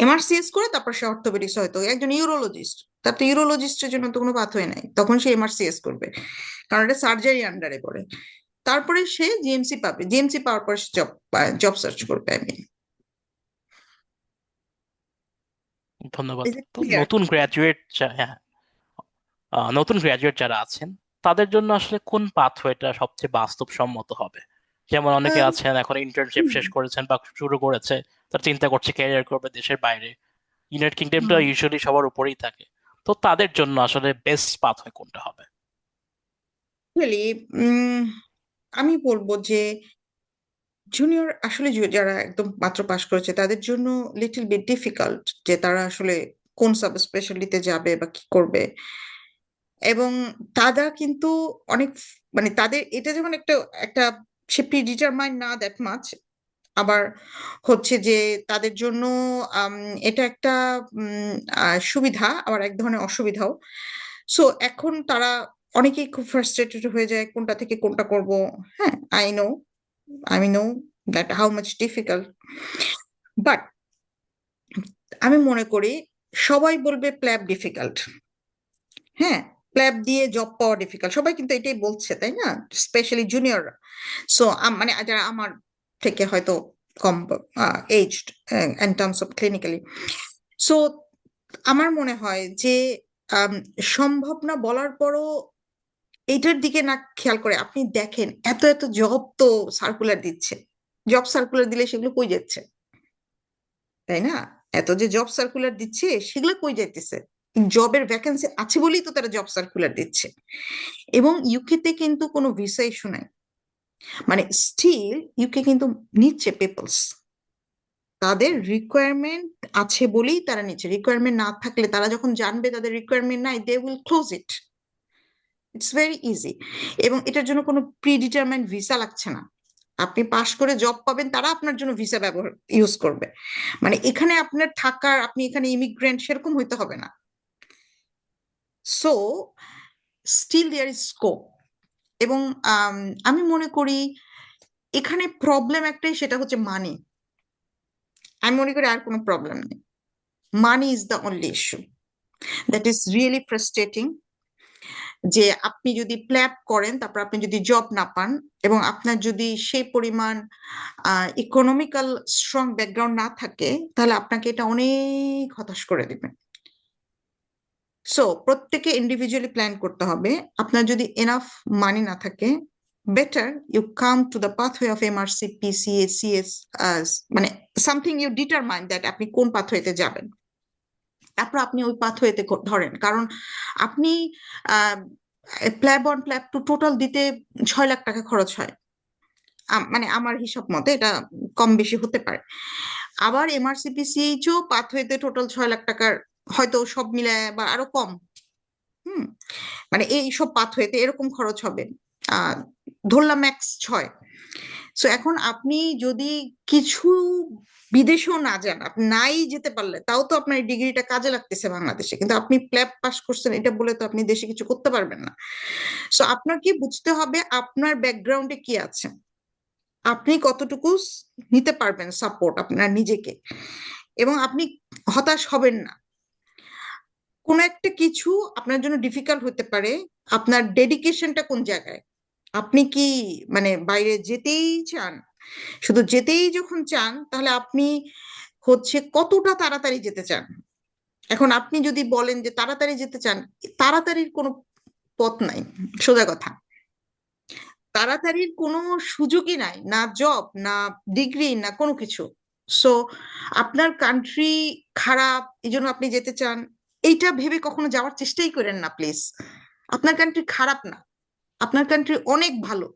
MRCS করে তারপর সে অর্থোপেডিক্স। হয়তো একজন ইউরোলজিস্ট, তার তো ইউরোলজিস্টের জন্য তো কোনো পাথওয়ে নাই, তখন সে MRCS করবে, কারণ এটা সার্জারি আন্ডারে পড়ে। তারপরে সে জিএমসি পাবে, জিএমসি পাওয়ার পর সে জব সার্চ করবে। আমি ধন্যবাদ। ইজ ইট তো ক্লিয়ার? নতুন গ্রাজুয়েট, হ্যাঁ, নতুন গ্রাজুয়েট যারা আছেন তাদের জন্য আসলে কোন পাথওয়েটা সবচেয়ে বাস্তবসম্মত হবে? যেমন অনেকে আহ, আছেন এখন ইন্টার্নশিপ হুম, শেষ করেছেন বা শুরু করেছে, তারা চিন্তা করছে ক্যারিয়ার করবে দেশের বাইরে। ইউনাইটেড কিংডমটা হুম। ইউজুয়ালি সবার উপরেই থাকে। তো তাদের জন্য আসলে বেস্ট পাথওয়ে কোনটা হবে? Actually, আমি বলবো যে জুনিয়র আসলে যারা একদম মাত্র পাশ করেছে তাদের জন্য লিটল বিট ডিফিকাল্ট যে তারা আসলে কোন সাব স্পেশালিতে যাবে বা কি করবে। এবং তারা কিন্তু অনেক মানে তাদের এটা যেমন একটা একটা সে প্রি ডিটারমাইন্ড না দ্যাট মাচ, আবার হচ্ছে যে তাদের জন্য আম, এটা একটা সুবিধা, আবার এক ধরনের অসুবিধাও। সো এখন তারা অনেকেই খুব ফ্রাস্ট্রেটেড হয়ে যায় কোনটা থেকে কোনটা করব। হ্যাঁ, I know that how much difficult, but আমি মনে করি সবাই বলবে প্ল্যাব ডিফিকাল্ট। হ্যাঁ, প্ল্যাব দিয়ে জব পাওয়া ডিফিকাল্ট, সবাই কিন্তু এটাই বলছে, তাই না? স্পেশালি জুনিয়ররা। সো মানে যারা আমার থেকে হয়তো কম aged in terms of clinically. So আমার মনে হয় যে আম, সম্ভব না বলার পরও এইটার দিকে না খেয়াল করে আপনি দেখেন এত এত জব তো সার্কুলার দিচ্ছে। জব সার্কুলার দিলে সেগুলো কই যাচ্ছে, তাই না? এত যে জব সার্কুলার দিচ্ছে সেগুলো কই যাইতেছে? জবের ভ্যাকেন্সি আছে বলেই তো তারা জব সার্কুলার দিচ্ছে। এবং ইউকেতে কিন্তু কোনো ভিসা ইস্যু নাই, মানে স্টিল ইউকে কিন্তু নিচ্ছে পিপলস। তাদের রিকোয়ারমেন্ট আছে বলেই তারা নিচ্ছে, রিকোয়ারমেন্ট না থাকলে তারা যখন জানবে তাদের রিকোয়ারমেন্ট নাই, they will close it. It's very easy. এবং এটার জন্য কোনো প্রিডিটারমাইন্ড ভিসা লাগছে না। আপনি পাশ করে জব পাবেন, তারা আপনার জন্য ভিসা ব্যবহার ইউজ করবে। মানে এখানে আপনার থাকার, আপনি এখানে ইমিগ্রেন্ট সেরকম হইতে হবে না। So still there is scope. এবং আমি মনে করি এখানে প্রবলেম একটাই, সেটা হচ্ছে মানি। আমি মনে করি আর কোনো প্রবলেম নেই, money is the only issue that is really frustrating. যে আপনি যদি প্ল্যাব করেন তারপর আপনি যদি জব না পান, এবং আপনার যদি সেই পরিমাণ ইকোনমিক্যাল স্ট্রং ব্যাকগ্রাউন্ড না থাকে, তাহলে আপনাকে এটা অনেক হতাশ করে দিবে। সো প্রত্যেকে ইন্ডিভিজুয়ালি প্ল্যান করতে হবে। আপনার যদি এনাফ মানি না থাকে, better you come to the pathway of MRC PCS CS, মানে সামথিং ইউ ডিটারমাইন দ্যাট আপনি কোন পাথওয়েতে যাবেন, তারপর আপনি ওই পাথওয়েতে ধরেন। কারণ আপনি প্ল্যাব ওয়ান প্ল্যাব টু টোটাল দিতে 6 লাখ টাকা খরচ হয়। মানে আমার হিসাব মতে এটা কম বেশি হতে পারে। আবার এমআরসিপিসিএইচও পাথওয়েতে টোটাল 6 লাখ টাকার হয়তো সব মিলায় বা আরো কম। হুম, মানে এই সব পাথওয়েতে এরকম খরচ হবে। আহ ধরলাম ম্যাক্স 6। সো এখন আপনি যদি কিছু বিদেশেও না যান, আপনি নাই যেতে পারলে তাও তো আপনার এই ডিগ্রিটা কাজে লাগতেছে বাংলাদেশে, কিন্তু আপনি প্ল্যাব পাস করছেন এটা বলে তো আপনি দেশে কিছু করতে পারবেন না। সো আপনার কি বুঝতে হবে আপনার ব্যাকগ্রাউন্ডে কি আছে, আপনি কতটুকু নিতে পারবেন সাপোর্ট আপনার নিজেকে। এবং আপনি হতাশ হবেন না। কোনো একটা কিছু আপনার জন্য ডিফিকাল্ট হতে পারে, আপনার ডেডিকেশনটা কোন জায়গায়। আপনি কি মানে বাইরে যেতেই চান? শুধু যেতেই যখন চান, তাহলে আপনি হচ্ছে কতটা তাড়াতাড়ি যেতে চান। এখন আপনি যদি বলেন যে তাড়াতাড়ি যেতে চান, তাড়াতাড়ির কোনো পথ নাই, সোজা কথা। তাড়াতাড়ির কোনো সুযোগই নাই, না জব, না ডিগ্রি, না কোনো কিছু। সো আপনার কান্ট্রি খারাপ এই জন্য আপনি যেতে চান, এইটা ভেবে কখনো যাওয়ার চেষ্টাই করেন না প্লিজ। আপনার কান্ট্রি খারাপ না, আপনার কান্ট্রি অনেক ভালো।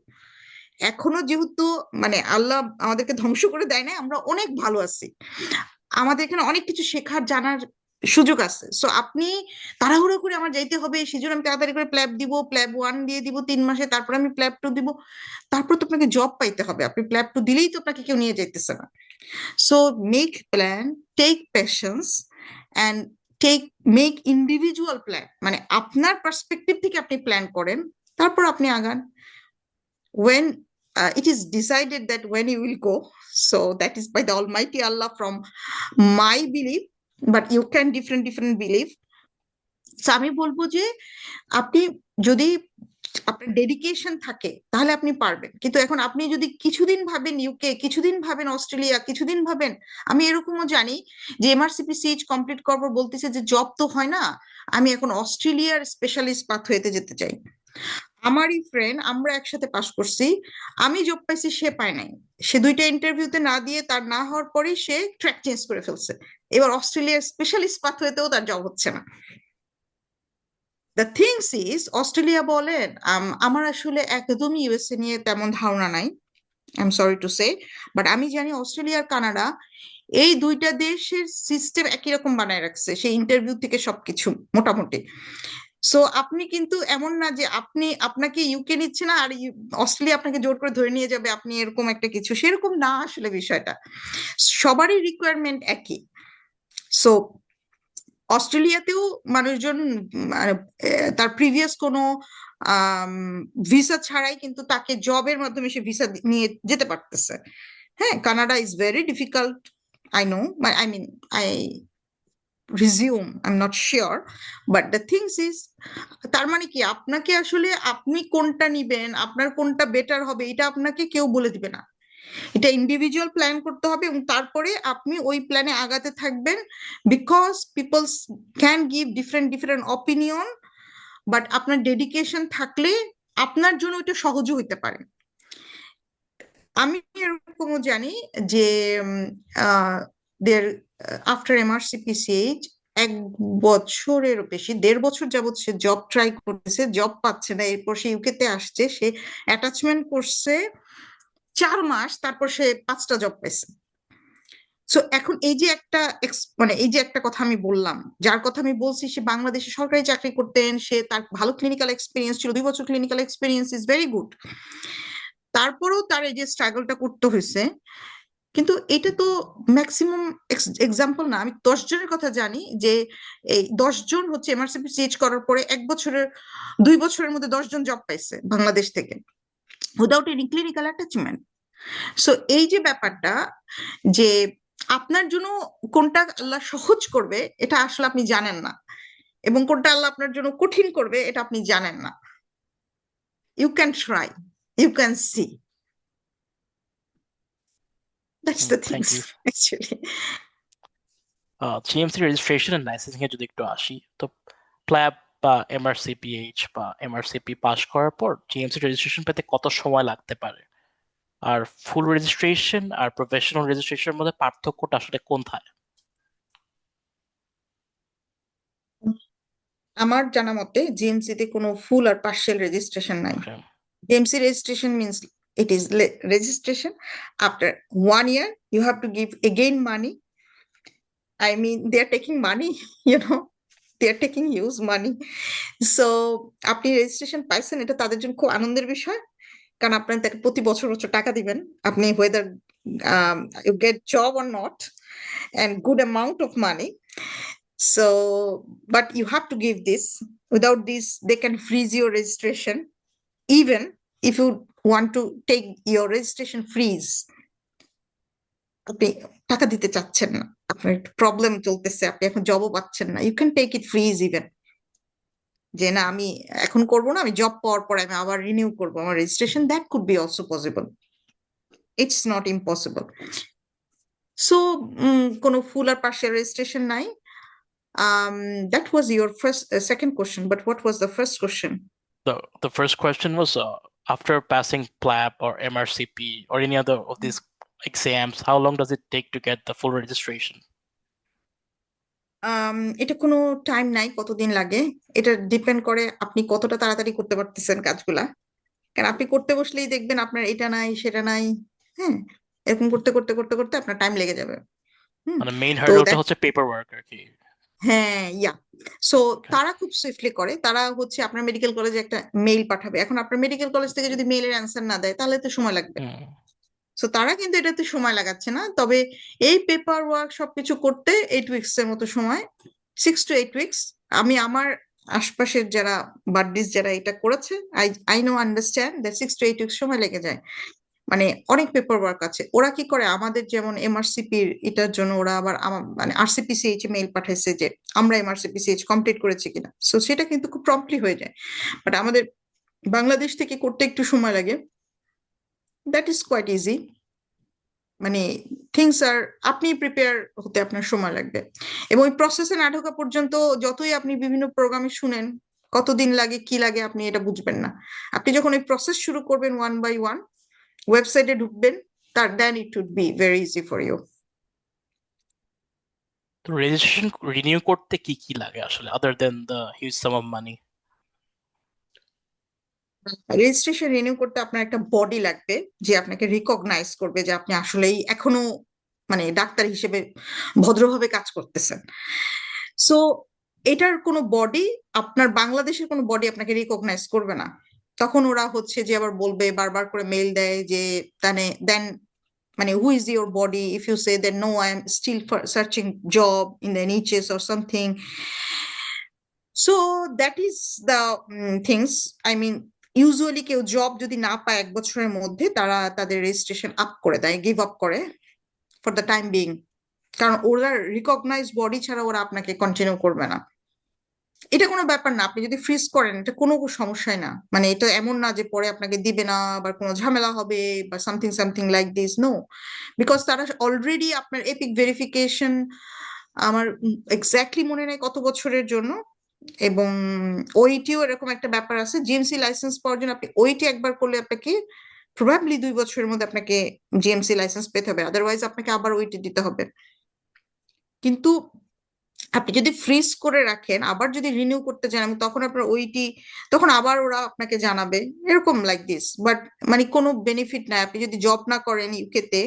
এখনো যেহেতু মানে আল্লাহ আমাদেরকে ধ্বংস করে দেয় না, আমরা অনেক ভালো আছি। আমাদের এখানে অনেক কিছু শেখার জানার সুযোগ আছে। সো আপনি তাড়াহুড়ো করে আমার যাইতে হবে সেজন্য আমি তাড়াতাড়ি করে প্ল্যাব দিব, প্ল্যাব ওয়ান দিয়ে দিব 3 মাসে, তারপর আমি প্ল্যাব টু দিব। তারপর তো আপনাকে জব পাইতে হবে, আপনি প্ল্যাব টু দিলেই তো আপনাকে কেউ নিয়ে যাইতেছে না। So make plan, take patience, and take make individual plan, মানে আপনার পার্সপেক্টিভ থেকে আপনি প্ল্যান করেন, তারপর আপনি আগান। When it is decided that when you will go, so that is by the Almighty Allah from my belief, but you can different belief. So আমি বলবো যে আপনি যদি আপনার ডেডিকেশন থাকে তাহলে আপনি পারবেন। কিন্তু এখন আপনি যদি কিছুদিন ভাবেন ইউকে, কিছুদিন ভাবেন অস্ট্রেলিয়া, কিছুদিন ভাবেন, আমি এরকমও জানি যে এমআরসিপি সিএইচ কমপ্লিট করবো বলতেছে যে জব তো হয় না, আমি এখন অস্ট্রেলিয়ার স্পেশালিস্ট পাথওয়েতে যেতে চাই। আমারই ফ্রেন্ড, আমরা একসাথে পাশ করছি, আমি জব পাইছি, সে পায় নাই। সে দুইটা ইন্টারভিউতে না দিয়ে, তার না হওয়ার পরেই সে ট্র্যাক চেঞ্জ করে ফেলছে। এবার অস্ট্রেলিয়ার স্পেশালিস্ট পাথওয়েতেও তার জব হচ্ছে না। দ্য থিংস ইজ, অস্ট্রেলিয়া বলেন, আমার আসলে একদমই ইউএসএ নিয়ে তেমন ধারণা নাই, I am sorry to say, but আমি জানি অস্ট্রেলিয়া আর কানাডা এই দুইটা দেশের সিস্টেম একই রকম বানায় রাখছে, সেই ইন্টারভিউ থেকে সবকিছু মোটামুটি। সো আপনি কিন্তু এমন না যে আপনাকে ইউকে নিচ্ছে না আর অস্ট্রেলিয়া আপনাকে জোর করে ধরে নিয়ে যাবে, আপনি এরকম একটা কিছু, সেরকম না আসলে বিষয়টা। সবারই রিকোয়ারমেন্ট একই। সো অস্ট্রেলিয়াতেও মানুষজন মানে, তার প্রিভিয়াস কোনো ভিসা ছাড়াই কিন্তু তাকে জবের মাধ্যমে সে ভিসা নিয়ে যেতে পারতেছে। হ্যাঁ, Canada is very difficult, I know, I mean, I resume, I am not sure, but the things is, তার মানে কি, আপনাকে আসলে আপনি কোনটা নিবেন, আপনার কোনটা বেটার হবে, এটা আপনাকে কেউ বলে দিবে না। এটা ইন্ডিভিজুয়াল প্ল্যান করতে হবে, এবং তারপরে আপনি ওই প্ল্যানে আগাতে থাকবেন, because people can give different different opinion, but আপনার ডেডিকেশন থাকলে আপনার জন্য ওইটা সহজও হইতে পারে। আমি এরকমও জানি যে দের আফটার এমআরসিপিসিএইচ 1 বছরেরও বেশি, 1.5 বছর যাবত সে জব ট্রাই করতেছে, জব পাচ্ছে না, এরপর সে ইউকেতে আসছে, সে অ্যাটাচমেন্ট করছে 4 মাস, তারপর সে 5টা জব পাইছে। সো এখন এই যে একটা মানে এই যে একটা কথা আমি বললাম, যার কথা আমি বলছি, সে বাংলাদেশে সরকারি চাকরি করতেন, সে তার ভালো ক্লিনিক্যাল এক্সপিরিয়েন্স ছিল, 2 বছর clinical experience is very good, তারপরেও তার এই যে স্ট্রাগলটা করতে হয়েছে। কিন্তু এটা তো ম্যাক্সিমাম এক্সাম্পল না, আমি 10 জনের কথা জানি যে এই 10 জন হচ্ছে এমআরসিপি সিএইচ করার পরে 2 বছরের মধ্যে 10 জন জব পাইছে বাংলাদেশ থেকে, without any clinical attachment. So এই যে ব্যাপারটা, যে আপনার জন্য কোনটা আল্লাহ সহজ করবে এটা আসলে আপনি জানেন না, এবং কোনটা আল্লাহ আপনার জন্য কঠিন করবে এটা আপনি জানেন না। You can try, you can see, that's the thank things you. Actually. GMC registration and licensing এ যদি একটু আসি, তো প্ল্যাব বা এমআরসিপিএইচ বা এমআরসিপি পাস করার পর জিএমসি রেজিস্ট্রেশন পেতে কত সময় লাগতে পারে? আর ফুল রেজিস্ট্রেশন আর প্রফেশনাল রেজিস্ট্রেশনের মধ্যে পার্থক্যটা আসলে কোথায়? আমার জানা মতে জিএমসি তে কোনো ফুল আর পার্শিয়াল রেজিস্ট্রেশন নাই। ওকে। GMC registration means it is registration. After 1 year, you have to give again money. I mean, they are taking money, you know, they are taking huge money. So, আপনি রেজিস্ট্রেশন পাইছেন, এটা তাদের জন্য খুব আনন্দের বিষয়, কারণ আপনি তাকে প্রতি বছর বছর টাকা দিবেন, আপনি whether you get job or not, and good amount of money. So, but you have to give this. Without this, they can freeze your registration. Even if you want to take your registration freeze, আপনি টাকা দিতে চাচ্ছেন না, আপনার প্রবলেম চলতেছে, আপনি এখন জবও পাচ্ছেন না, you can take it freeze even, যে না আমি এখন করব না, আমি জব পাওয়ার পর আমি আবার রিনিউ করবো আমার registration, that could be also possible, it's not impossible. So কোনো ফুল আর পার্শিয়াল রেজিস্ট্রেশন নাই। That was your second question, but what was the first question? The first question was, after passing PLAB or MRCP or any other of these exams, how long does it take to get the full registration? এটা কোনো টাইম নাই কতদিন লাগে, এটা ডিপেন্ড করে আপনি কতটা তাড়াতাড়ি করতে পারতেছেন কাজগুলা, কারণ আপনি করতে বসলেই দেখবেন আপনার এটা নাই সেটা নাই, হ্যাঁ, এরকম করতে করতে করতে করতে আপনার টাইম লেগে যাবে। মানে মেইন তো হার্ডলটা হচ্ছে পেপার ওয়ার্ক আর কি। হ্যাঁ, ইয়া, সো তারা খুব সুইফটলি করে, তারা হচ্ছে আপনার মেডিকেল কলেজে একটা মেইল পাঠাবে, এখন আপনার মেডিকেল কলেজ থেকে যদি মেইলের অ্যান্সার না দেয় তাহলে তো সময় লাগবে। হুম। সো তারা কিন্তু এটাতে সময় লাগাচ্ছে না, তবে এই পেপার ওয়ার্ক সবকিছু করতে 8 উইকস এর মতো সময়, 6 to 8 উইকস। আমি আমার আশপাশের যারা বাড্ডিস যারা এটা করেছে, I know understand that 6 to 8 weeks সময় লেগে যায়। মানে অনেক পেপার ওয়ার্ক আছে, ওরা কি করে, আমাদের যেমন এমআরসিপির এটার জন্য ওরা আবার মানে আরসিপিসিএইচ মেইল পাঠাইছে যে আমরা এমআরসিপিসিএইচ কমপ্লিট করেছি কিনা, সো সেটা কিন্তু খুব প্রম্পটলি হয়ে যায়, বাট আমাদের বাংলাদেশ থেকে করতে একটু সময় লাগে, দ্যাট ইজ কোয়াইট ইজি। মানে থিংস আর, আপনি প্রিপেয়ার হতে আপনার সময় লাগবে, এবং ওই প্রসেসে না ঢোকা পর্যন্ত যতই আপনি বিভিন্ন প্রোগ্রামে শুনেন কতদিন লাগে কি লাগে আপনি এটা বুঝবেন না। আপনি যখন এই প্রসেস শুরু করবেন ওয়ান বাই ওয়ান, ওয়েবসাইটে ঢুকবেন, then it would be very easy for you. তো রেজিস্ট্রেশন রিনিউ করতে কি কি লাগে আসলে, other than the huge sum of money? Registration renew করতে আপনার একটা বডি লাগবে, যে আপনাকে রিকগনাইজ করবে যে আপনি আসলেই এখনো মানে ডাক্তার হিসেবে ভদ্রভাবে কাজ করতেছেন। সো এটার কোনো বডি, আপনার বাংলাদেশের কোনো বডি আপনাকে রিকগনাইজ করবে না। তখন ওরা হচ্ছে যে আবার বলবে, বারবার করে মেইল দেয় যে দেন মানে who is your body, if you say that no, I am still searching job in the NHS or something. So that is the things, I mean, usually কেউ জব যদি না পায় 1 বছরের মধ্যে, তারা তাদের রেজিস্ট্রেশন আপ করে দেয়, গিভ আপ করে ফর দ্য টাইম বিং। কারণ ওরা রিকগনাইজ বডি ছাড়া ওরা আপনাকে কন্টিনিউ করবে না। এটা কোনো ব্যাপার না, আপনি যদি ফ্রিজ করেন এটা কোনো সমস্যাই না, মানে এটা এমন না যে পরে আপনাকে দিবে না বা কোনো ঝামেলা হবে বা something something like this, no. Because তারা অলরেডি আপনার এপিক ভেরিফিকেশন, আমার এক্স্যাক্টলি মনে নেই কত বছরের জন্য, এবং ওইটিও এরকম একটা ব্যাপার আছে। জিএমসি লাইসেন্স পাওয়ার জন্য আপনি ওইটি একবার করলে আপনাকে প্রবাবলি 2 বছরের মধ্যে আপনাকে জিএমসি লাইসেন্স পেতে হবে, আদারওয়াইজ আপনাকে আবার ওইটি দিতে হবে। কিন্তু আপনি যদি ফ্রিজ করে রাখেন, আবার যদি রিনিউ করতে চান, এবং তখন আপনার ওইটি, তখন আবার ওরা আপনাকে জানাবে, এরকম লাইক দিস। বাট মানে কোনো বেনিফিট নাই, আপনি যদি জব না করেন ইউকেতে,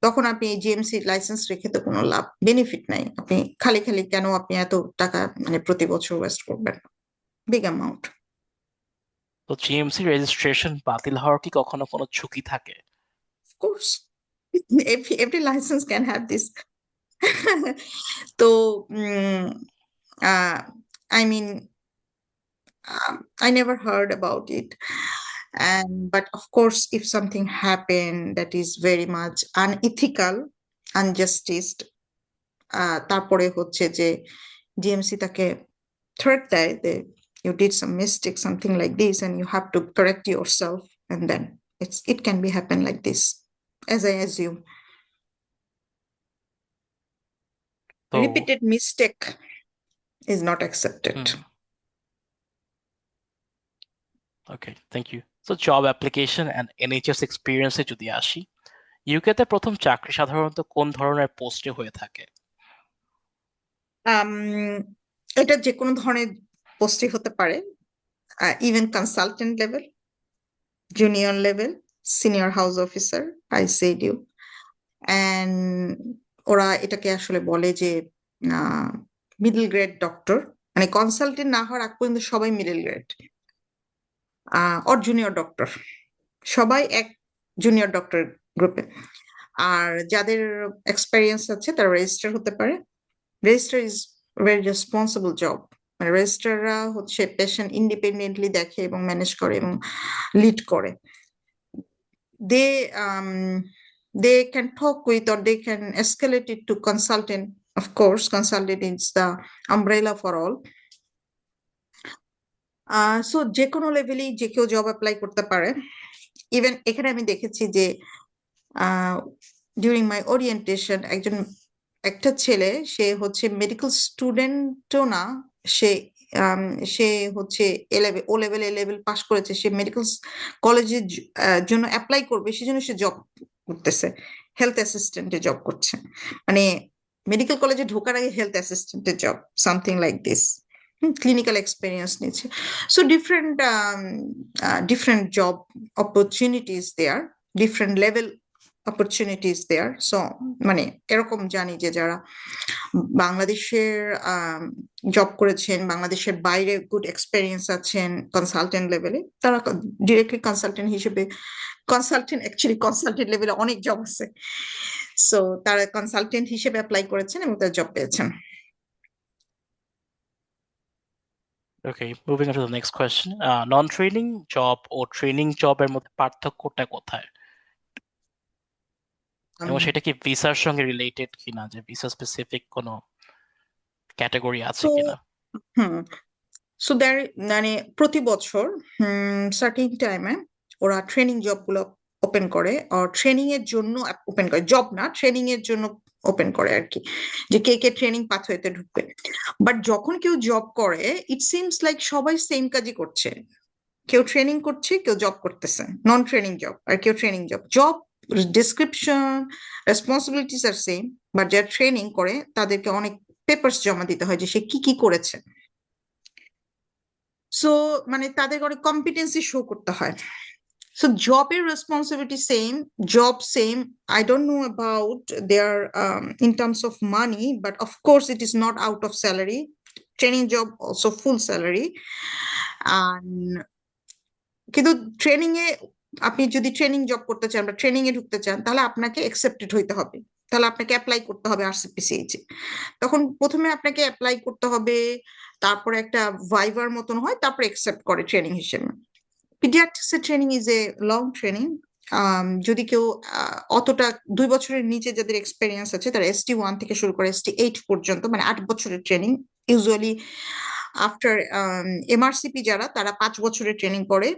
তখন আপনি এই জিএমসি লাইসেন্স রেখে তো কোনো লাভ বেনিফিট নাই। আপনি খালি খালি কেন আপনি এত টাকা মানে প্রতি বছর ওয়েস্ট করবেন, বিগ অ্যামাউন্ট। তো জিএমসি রেজিস্ট্রেশন বাতিল হওয়ার কি কখনো কোনো ঝুঁকি থাকে? Course every license can have this. তো I mean, I never heard about it. And but of course, if something happened that is very much unethical, unjustice, তারপরে হচ্ছে যে জিএমসি তাকে threat দেয় that you did some mistake, something like this, and you have to correct yourself, and then it can be happen like this, as I assume. তো Repeated mistake is not accepted. Okay, thank you. তো জব অ্যাপ্লিকেশন অ্যান্ড এনএইচএস এক্সপিরিয়েন্সে যদি আসি, ইউকেতে প্রথম চাকরি সাধারণত কোন ধরনের পোস্টে হয়ে থাকে? এটা যে কোনো ধরনের পোস্টে হতে পারে, even consultant level, junior level, senior house officer, I said you. And ওরা এটাকে আসলে বলে যে মিডল গ্রেড ডক্টর, মানে কনসালটেন্ট না হওয়ার আগ পর্যন্ত সবাই middle grade or junior doctor, সবাই এক জুনিয়র ডক্টর গ্রুপে। আর যাদের এক্সপেরিয়েন্স আছে তারা রেজিস্টার হতে পারে। Register is very responsible job, মানে রেজিস্টাররা হচ্ছে পেশেন্ট ইন্ডিপেন্ডেন্টলি দেখে এবং ম্যানেজ করে এবং লিড করে। they they can talk with, or they can escalate it to consultant. Of course, consultant is the umbrella for all. So যে কোনো লেভেলেই যে কেউ জব অ্যাপ্লাই করতে পারে। ইভেন এখানে আমি দেখেছি যে ডিউরিং মাই ওরিয়েন্টেশন একটা ছেলে, সে হচ্ছে মেডিকেল স্টুডেন্টও না, সে সে হচ্ছে O level A level pass করেছে, সে মেডিকেল কলেজের জন্য অ্যাপ্লাই করবে, সেজন্য সে জব করতেছে, হেলথ অ্যাসিস্ট্যান্টে জব করছে, মানে মেডিকেল কলেজে ঢোকার আগে হেলথ অ্যাসিস্ট্যান্টের job, something like this. Clinical experience নিচ্ছে। So different job opportunities there, different level opportunities there. So মানে এরকম জানি যে যারা বাংলাদেশের জব করেছেন, বাংলাদেশের বাইরে গুড এক্সপেরিয়েন্স আছেন কনসালটেন্ট লেভেলে, তারা ডিরেক্টলি কনসালটেন্ট হিসেবে, কনসালটেন্ট লেভেলে অনেক জব আছে, সো তারা কনসালটেন্ট হিসেবে অ্যাপ্লাই করেছেন এবং তারা জব পেয়েছেন। Okay, moving on to the next question. Non training job ও ট্রেনিং জবের মধ্যে পার্থক্যটা কোথায়, এবং সেটা কি ভিসার সঙ্গে রিলেটেড কিনা, যে ভিসা স্পেসিফিক কোনো ক্যাটাগরি আছে কিনা? সো দ্যার মানে প্রতি বছর সার্টেন টাইমে ওরা ট্রেনিং জব গুলো ওপেন করে, আর ট্রেনিং এর জন্য ওপেন করে, জব না, ট্রেনিং এর জন্য ওপেন করে আর কি, যে কে কে ট্রেনিং পাথওয়েতে ঢুকবে। বাট যখন কেউ জব করে, ইট সিমস লাইক সবাই সেম কাজই করছে। কেউ ট্রেনিং করছে, কেউ জব করতেছে, নন ট্রেনিং জব, আর কেউ training job. Job description, responsibilities are same, but যারা ট্রেনিং করে তাদেরকে অনেক পেপার্স জমা দিতে হয় যে সে কি কি করেছে। সো মানে তাদের অনেক কম্পিটেন্সি শো করতে হয়। So job is responsibility same, job same. I don't know about their in terms of money, but of course it is not out of salary. Training job also full salary. And কিন্তু ট্রেনিং এ আপনি যদি ট্রেনিং জব করতে চান বা ট্রেনিং এ ঢুকতে চান, তাহলে আপনাকে অ্যাকসেপ্টেড হইতে হবে, তাহলে আপনাকে অ্যাপ্লাই করতে হবে আরসিপিসিএইচ এ। তখন প্রথমে আপনাকে অ্যাপ্লাই করতে হবে, তারপরে একটা ভাইভার মতন হয়, তারপরে অ্যাকসেপ্ট করে ট্রেনিং হিসেবে। পিডিয়াট্রিক্স এর training is a long training. যদি কেউ অতটা 2 বছরের নিচে যাদের এক্সপেরিয়েন্স আছে, তারা ST1 থেকে শুরু করে ST8 পর্যন্ত, মানে 8 বছরের ট্রেনিং। ইউজুয়ালি আফটার MRCP যারা, তারা 5 বছরের ট্রেনিং করে,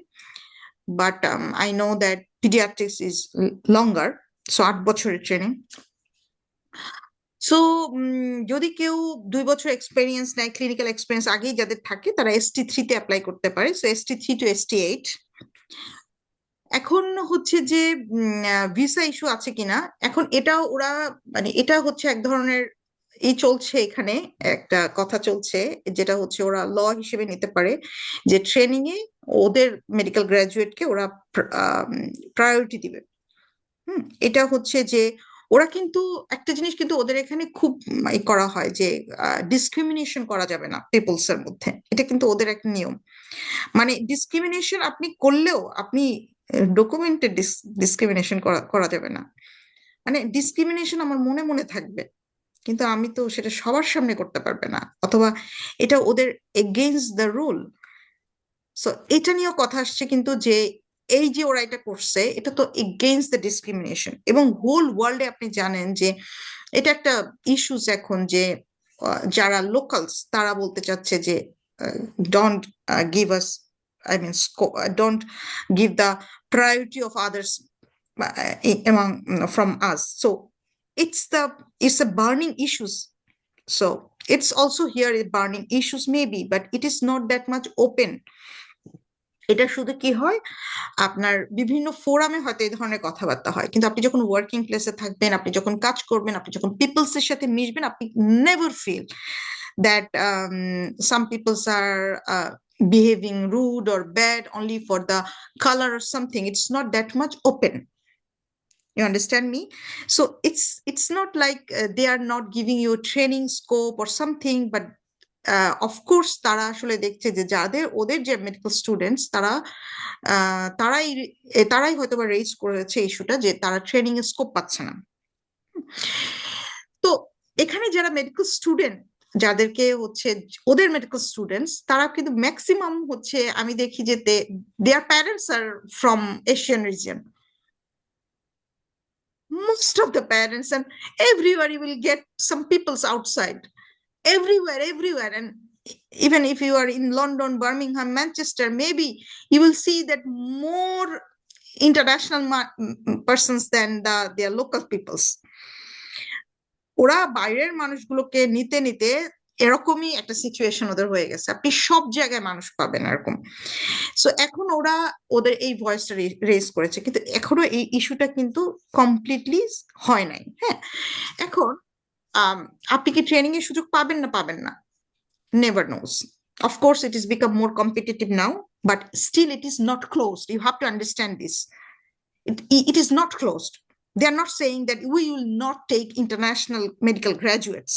but I know that paediatrics is longer, so 8 বছরের ট্রেনিং। সো যদি কেউ 2 বছর এক্সপেরিয়েন্স নেয়, ক্লিনিক্যাল এক্সপেরিয়েন্স আগেই যাদের থাকে, তারা ST3 তে অ্যাপ্লাই করতে পারে, সো ST3 to ST8। এখন হচ্ছে যে ভিসা ইস্যু আছে কিনা, এখন এটাও ওরা, মানে এটা হচ্ছে এক ধরনের চলছে এখানে, একটা কথা চলছে, যেটা হচ্ছে ওরা ল হিসেবে নিতে পারে যে ট্রেনিং এ ওদের মেডিকেল গ্রাজুয়েটকে ওরা প্রায়োরিটি দিবে। এটা হচ্ছে যে ওরা কিন্তু একটা জিনিস কিন্তু ওদের এখানে খুব করা হয় যে ডিসক্রিমিনেশন করা যাবে না পিপলস এর মধ্যে, এটা কিন্তু ওদের একটা নিয়ম। মানে ডিসক্রিমিনেশন আপনি করলেও আপনি ডকুমেন্টে ডিসক্রিমিনেশন করা যাবে না। মানে ডিসক্রিমিনেশন আমার মনে মনে থাকবে, কিন্তু আমি তো সেটা সবার সামনে করতে পারবে না, অথবা এটা ওদের এগেইনস্ট দ্য রুল। সো এটা নিয়েও কথা আসছে কিন্তু, যে এই যে ওরা এটা করছে, এটা তো এগেইনস্ট দ্য ডিসক্রিমিনেশন, এবং হোল ওয়ার্ল্ডে আপনি জানেন যে এটা একটা ইস্যুস এখন, যে যারা লোকালস তারা বলতে চাচ্ছে যে don't give us, I mean, don't give the priority of others among from us. So it's a burning issues. So it's also here a burning issues maybe, but it is not that much open. এটা শুধু কি হয়, আপনার বিভিন্ন ফোরামে হয়তো এই ধরনের কথাবার্তা হয়, কিন্তু আপনি যখন ওয়ার্কিং প্লেসে থাকবেন, আপনি যখন কাজ করবেন, আপনি যখন পিপলস এর সাথে মিশবেন, আপনি never feel that some peoples are behaving rude or bad only for the color or something. It's not that much open. You understand me? So it's not like they are not giving you training scope or something, but of course তারা আসলে দেখছে যে যাদের ওদের যে মেডিকেল স্টুডেন্টস, তারাই হয়তো বা রেজ করেছে ইস্যুটা, যে তারা ট্রেনিং এর স্কোপ পাচ্ছে না। তো এখানে যারা মেডিকেল স্টুডেন্ট, যাদেরকে হচ্ছে ওদের মেডিকেল স্টুডেন্টস, তারা কিন্তু ম্যাক্সিমাম হচ্ছে আমি দেখি যে their parents are from Asian region, most of the parents, and everybody will get some people's outside, everywhere. And even if you are in London, Birmingham, Manchester, maybe you will see that more international persons than their local peoples. ওরা বাইরের মানুষগুলোকে নিতে নিতে এরকমই একটা সিচুয়েশন ওদের হয়ে গেছে, আপনি সব জায়গায় মানুষ পাবেন এরকম। সো এখন ওরা ওদের এই ভয়েসটা রেজ করেছে, কিন্তু এখনো এই ইস্যুটা কিন্তু কমপ্লিটলি হয় নাই। হ্যাঁ, এখন আপনি কি ট্রেনিং এর সুযোগ পাবেন না পাবেন না, never knows. Of course it is become more competitive now, but still it is not closed. You have to understand this. It is not closed. They are not saying that we will not take international medical graduates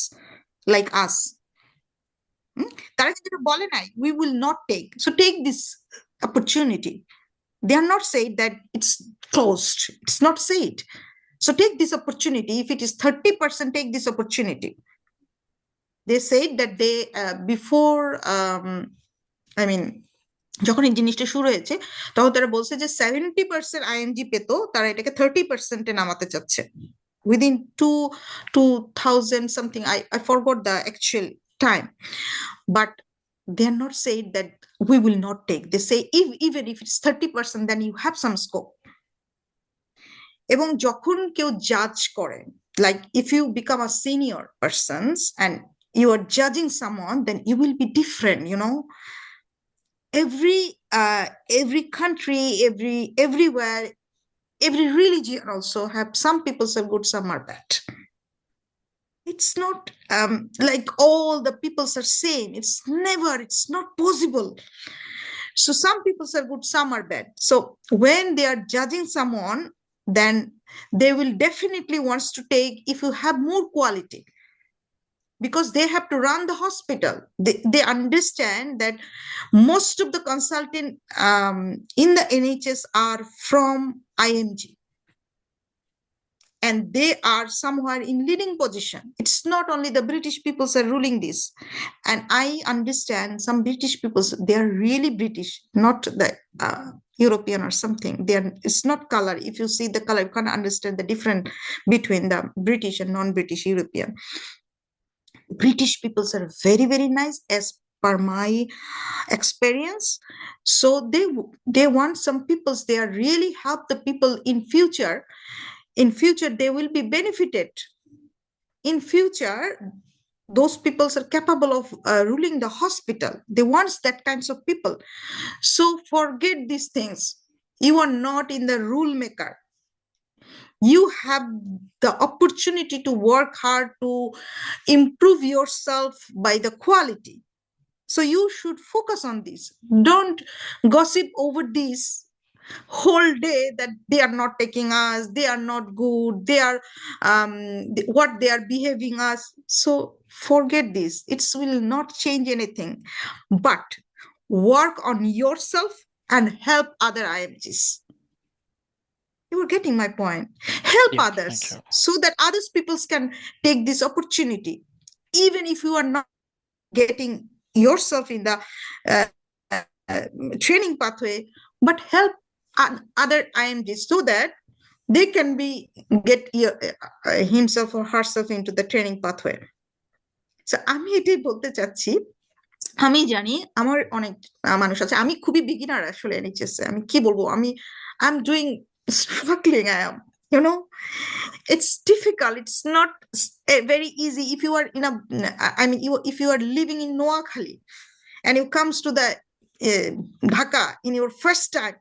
like us. তারা কিন্তু বলে নাই we will not take, so take this opportunity. They are not saying that it's closed, it's not said. So take this opportunity. If it is 30%, take this opportunity. They said that they before I mean, যখন এই জিনিসটা শুরু হয়েছে, তখন তারা বলছে যে 70% IMG পেত, তারা এটাকে 30%-এ নামাতে চাচ্ছে within 2000 something. I forgot the actual time, but they are not saying that we will not take. They say even if it's 30%, then you have some scope. এবং যখন কেউ জাজ করে, like if you become a senior persons and you are judging someone, then you will be different, you know. Every country, everywhere, every religion also have some people are good, some are bad. It's not like all the peoples are same. It's not possible. So some peoples are good, some are bad. So when they are judging someone, then they will definitely wants to take if you have more quality, because they have to run the hospital. They understand that most of the consultant in the NHS are from IMG, and they are somewhere in leading position. It's not only the British peoples are ruling this. And I understand some British peoples, they are really British, not the European or something. It's not color. If you see the color, you can't understand the difference between the British and non-British European. British peoples are very, very nice as per my experience. So they want some peoples, they are really help the people in future. In future, they will be benefited. In future, those peoples are capable of ruling the hospital. They want that kinds of people. So forget these things. You are not in the rule maker. You have the opportunity to work hard to improve yourself by the quality. So you should focus on this. Don't gossip over this whole day that they are not taking us, they are not good, they are what they are behaving us. So forget this. It will not change anything. But work on yourself and help other IMGs. You are getting my point. Help Yeah, thank others you. so that others people can take this opportunity. Even if you are not getting yourself in the training pathway, but help other IMGs so that they can get himself or herself into the training pathway. So আমি এটাই বলতে চাচ্ছি। আমি জানি আমার অনেক মানুষ আছে, আমি খুবই বিগিনার আসলে NHS এ। আমি কি বলবো, I'm doing struggling. I am, you know, it's difficult. It's not very easy. If you are in a, I mean, if you are living in Noakhali and you comes to the Dhaka in your first time,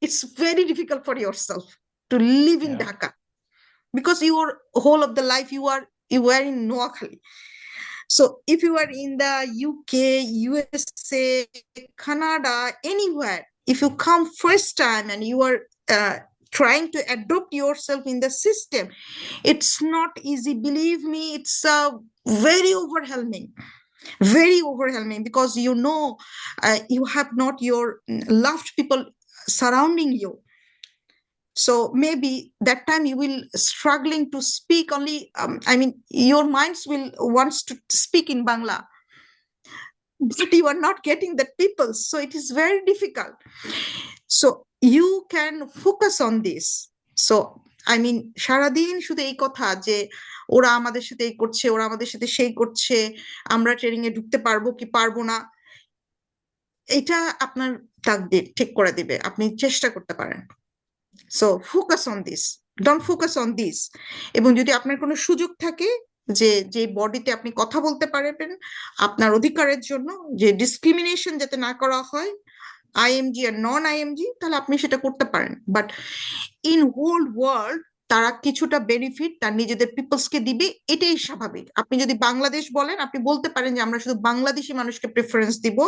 it's very difficult for yourself to live in Yeah. Dhaka, because your whole of the life you were in Noakhali. So if you are in the UK, USA, Canada, anywhere, if you come first time and you are trying to adopt yourself in the system, it's not easy. Believe me, it's very overwhelming. Very overwhelming, because you have not your loved people surrounding you. So maybe that time you will struggling to speak only, I mean, your minds will wants to speak in Bangla, but you are not getting that people, so it is very difficult. So you can focus on this. So I mean, সারাদিন শুধু এই কথা যে ওরা আমাদের সাথে এই করছে, ওরা আমাদের সাথে সেই করছে, আমরা ট্রেনিং এ ঢুকতে পারবো কি পারবো না, এটা আপনার তাকদীর ঠিক করে দিবে। আপনি চেষ্টা করতে পারেন। So focus on this, don't focus on this. এবং যদি আপনার কোনো সুযোগ থাকে যে বডিতে আপনি কথা বলতে পারবেন আপনার অধিকারের জন্য, যে ডিসক্রিমিনেশন যাতে না করা হয় আইএমজি আর নন আইএমজি, তাহলে আপনি সেটা করতে পারেন। বাট ইন হোল ওয়ার্ল্ড তারা কিছুটা বেনিফিট তার নিজেদের পিপলসকে দিবে, এটাই স্বাভাবিক। আপনি যদি বাংলাদেশ বলেন, আপনি বলতে পারেন যে আমরা শুধু বাংলাদেশি মানুষকে প্রেফারেন্স দিব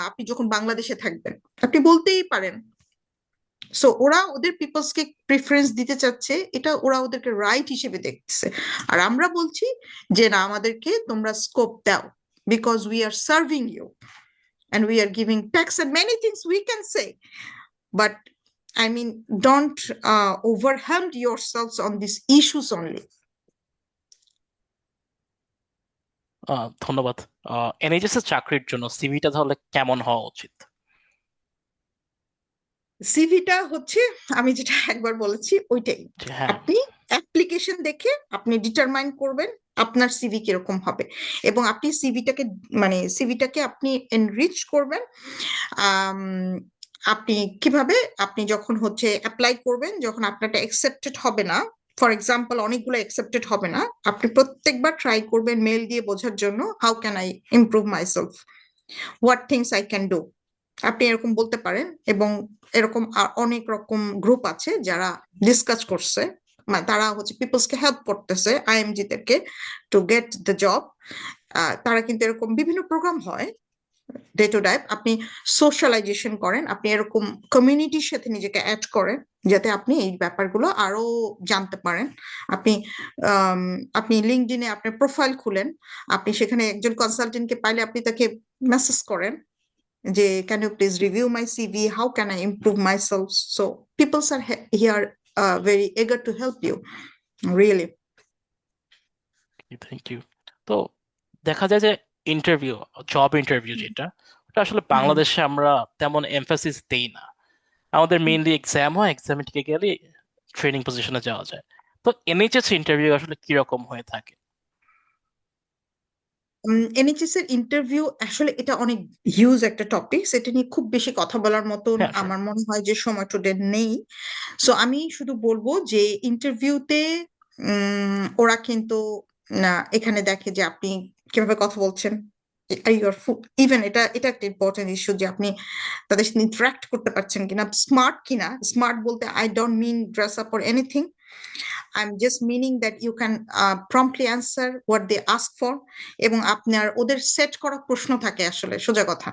আপনি যখন বাংলাদেশে থাকবেন, আপনি বলতেই পারেন। সো ওরা ওদের পিপলসকে প্রেফারেন্স দিতে চাচ্ছে, এটা ওরা ওদেরকে রাইট হিসেবে দেখতেছে। আর আমরা বলছি যে না, আমাদেরকে তোমরা স্কোপ দাও, because we are serving you and we are giving tax and many things we can say, but I mean, don't overwhelm yourselves on these issues only. ধন্যবাদ। NHS এর চাকরির জন্য সিভিটা তাহলে কেমন হওয়া উচিত? সিভিটা হচ্ছে আমি যেটা একবার বলেছি ওইটাই। হ্যাঁ, আপনি অ্যাপ্লিকেশন দেখে আপনি ডিটারমাইন করবেন আপনার সিভি কিরকম হবে, এবং আপনি সিভিটাকে আপনি এনরিচ করবেন আপনি কিভাবে আপনি যখন হচ্ছে অ্যাপ্লাই করবেন, যখন আপনারটা অ্যাকসেপ্টেড হবে না, ফর এক্সাম্পল অনেকগুলো অ্যাকসেপ্টেড হবে না, আপনি প্রত্যেকবার ট্রাই করবেন মেল দিয়ে বোঝার জন্য how can I improve myself, what things I can do. আপনি এরকম বলতে পারেন। এবং এরকম অনেক রকম গ্রুপ আছে যারা ডিসকাস করছে, মানে তারা হচ্ছে পিপলসকে হেল্প করতেছে, আইএমজি দেরকে টু গেট দ্য জব। তারা কিন্তু এরকম বিভিন্ন প্রোগ্রাম হয় ডে টু ডে। আপনি সোশ্যালাইজেশন করেন, আপনি এরকম কমিউনিটির সাথে নিজেকে অ্যাড করেন যাতে আপনি এই ব্যাপারগুলো আরো জানতে পারেন। আপনি আপনি লিঙ্কডইনে আপনার প্রোফাইল খুলেন, আপনি সেখানে একজন কনসালটেন্টকে পাইলে আপনি তাকে মেসেজ করেন যে can you please review my CV, how can I improve myself. So peoples are here very eager to help you, really. Thank you. তো দেখা যায় যে ইন্টারভিউ, জব ইন্টারভিউ যেটা, ওটা আসলে বাংলাদেশে আমরা তেমন এমফাসিস দেই না। আমাদের মেইনলি এক্সাম হয়, এক্সামে টিকে গেলে ট্রেনিং পজিশনে যাওয়া যায়। তো এনএইচএস ইন্টারভিউ আসলে কিরকম হয়ে থাকে? এনএইচএস এর ইন্টারভিউ আসলে এটা অনেক হিউজ একটা টপিক, সেটা নিয়ে খুব বেশি কথা বলার মতন হ্যাঁ, sure. আমার মনে হয় যে সময় টুডে নেই। সো আমি শুধু বলবো যে ইন্টারভিউতে ওরা কিন্তু এখানে দেখে যে আপনি কিভাবে কথা বলছেন, ইভেন এটা এটা একটা ইম্পর্টেন্ট ইস্যু যে আপনি তাদের সাথে ইন্টারাক্ট করতে পারছেন কিনা, স্মার্ট কিনা। স্মার্ট বলতে I don't mean dress up or anything, I'm just meaning that you can promptly answer what they ask for, এবং আপনার ওদের সেট করা প্রশ্ন থাকে, আসলে সোজা কথা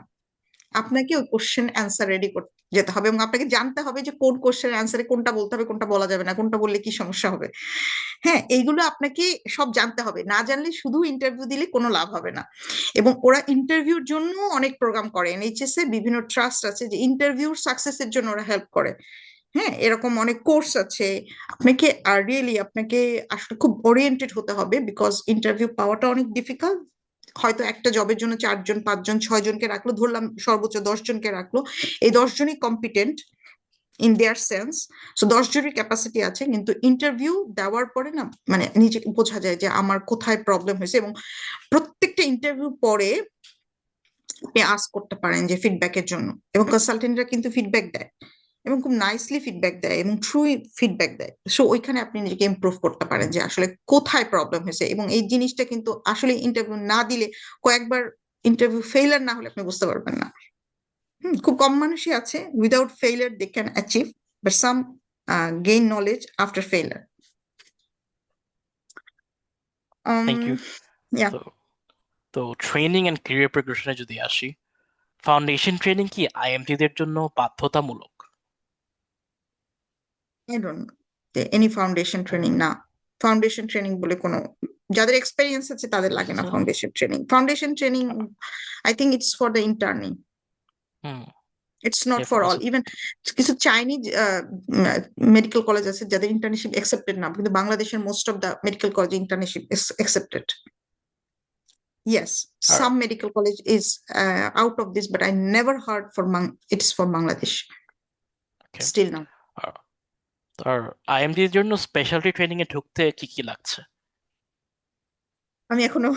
আপনাকে ওই কোশ্চেন অ্যান্সার রেডি করতে যেতে হবে, এবং আপনাকে জানতে হবে যে কোন কোশ্চেন অ্যান্সারে কোনটা বলতে হবে, কোনটা বলা যাবে না, কোনটা বললে কি সমস্যা হবে। হ্যাঁ, এইগুলো আপনাকে সব জানতে হবে, না জানলে শুধু ইন্টারভিউ দিলে কোনো লাভ হবে না। এবং ওরা ইন্টারভিউর জন্য অনেক প্রোগ্রাম করে, এনএইচএস এ বিভিন্ন ট্রাস্ট আছে যে ইন্টারভিউর সাকসেসের জন্য ওরা হেল্প করে। হ্যাঁ, এরকম অনেক কোর্স আছে। আপনাকে আর রিয়েলি আপনাকে আসলে খুব ওরিয়েন্টেড হতে হবে, বিকজ ইন্টারভিউ পাওয়াটা অনেক ডিফিকাল্ট। হয়তো একটা জবের জন্য 4 জন 5 জন 6 জনকে রাখলো, ধরলাম সর্বোচ্চ 10 জনকে রাখলো, এই 10 জনই competent in their sense. So 10 জনের ক্যাপাসিটি আছে, কিন্তু ইন্টারভিউ দেওয়ার পরে না মানে নিজেকে বোঝা যায় যে আমার কোথায় প্রবলেম হয়েছে। এবং প্রত্যেকটা ইন্টারভিউ পরে আপনি আস্ক করতে পারেন যে ফিডব্যাকের জন্য, এবং কনসালটেন্টরা কিন্তু ফিডব্যাক দেয় এবং খুব নাইসলি ফিডব্যাক দেয় এবং ট্রু ফিডব্যাক দেয়। সো ওইখানে আপনি নিজেকে ইমপ্রুভ করতে পারেন যে আসলে কোথায় প্রবলেম হয়েছে। এবং এই জিনিসটা কিন্তু আসলে ইন্টারভিউ না দিলে, কয়েকবার ইন্টারভিউ ফেইলার না হলে আপনি বুঝতে পারবেন না। খুব কম মানুষই আছে without failure they can achieve, but some gain knowledge after failure. Thank you. Yeah, তো তো ট্রেনিং এন্ড ক্যারিয়ার প্রোগ্রেশনে যদি আসি, ফাউন্ডেশন ট্রেনিং কি আইএমটি দের জন্য বাধ্যতামূলক? I don't know any foundation training, না ফাউন্ডেশন ট্রেনিং বলে কোনো, যাদের এক্সপেরিয়েন্স আছে তাদের লাগে না আচ্ছা। Foundation training. Foundation training I think it's for the interning, hmm. It's not for all. Even কিছু চাইনিজ মেডিকেল কলেজ আছে যাদের ইন্টার্নশিপ অ্যাকসেপ্টেড না, কিন্তু বাংলাদেশের most of the medical college internship accepted. Yes, আর some medical college is out of this, but I never heard for it's for Bangladesh okay. still now. আর আইএমডি এর জন্য স্পেশালিটি ট্রেনিং এ ঢুকতে কি কি লাগছে? আমি এখনো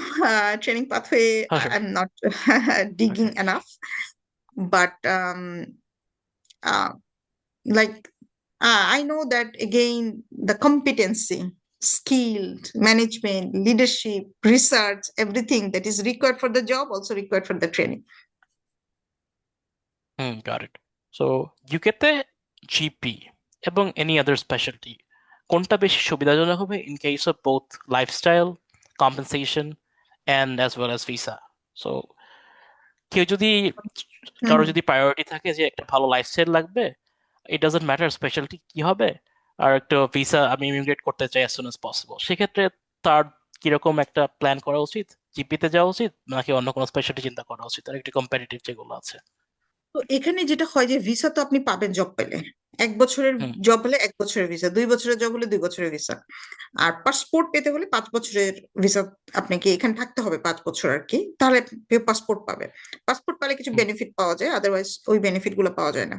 ট্রেনিং পাথওয়ে হ্যাঁ, sure. I'm not digging Okay. enough, but uh, like I know that again the competency, skilled management, leadership, research, everything that is required for the job also required for the training. Got it. So ইউকেতে জিপি এবং এনি আদার স্পেশালিটি কোনটা বেশি সুবিধাজনক হবে in case of both lifestyle, compensation and as well as visa? So কেউ যদি, কারো যদি প্রায়োরিটি থাকে যে একটা ভালো লাইফস্টাইল লাগবে, ইট ডাজন্ট ম্যাটার স্পেশালিটি কি হবে, আর একটা ভিসা আমি ইমিগ্রেট করতে চাই অ্যাজ সুন অ্যাজ পসিবল, সেক্ষেত্রে তার কিরকম একটা প্ল্যান করা উচিত? জিপিতে যাওয়া উচিত নাকি অন্য কোনো স্পেশালিটি চিন্তা করা উচিত আর একটু কম্পারিটিভ যেগুলো আছে? তো এখানে যেটা হয় যে ভিসা তো আপনি পাবেন জব পেলে, 1 বছরের হুম। জব হলে 1 বছরের ভিসা, 2 বছরের জব হলে 2 বছরের ভিসা। আর পাসপোর্ট পেতে হলে 5 বছরের ভিসা, আপনাকে এখানে থাকতে হবে 5 বছর আর কি, তাহলে পাসপোর্ট পাবে। পাসপোর্ট পেলে কিছু হুম। বেনিফিট পাওয়া যায়, আদারওয়াইজ ওই বেনিফিট গুলো পাওয়া যায় না।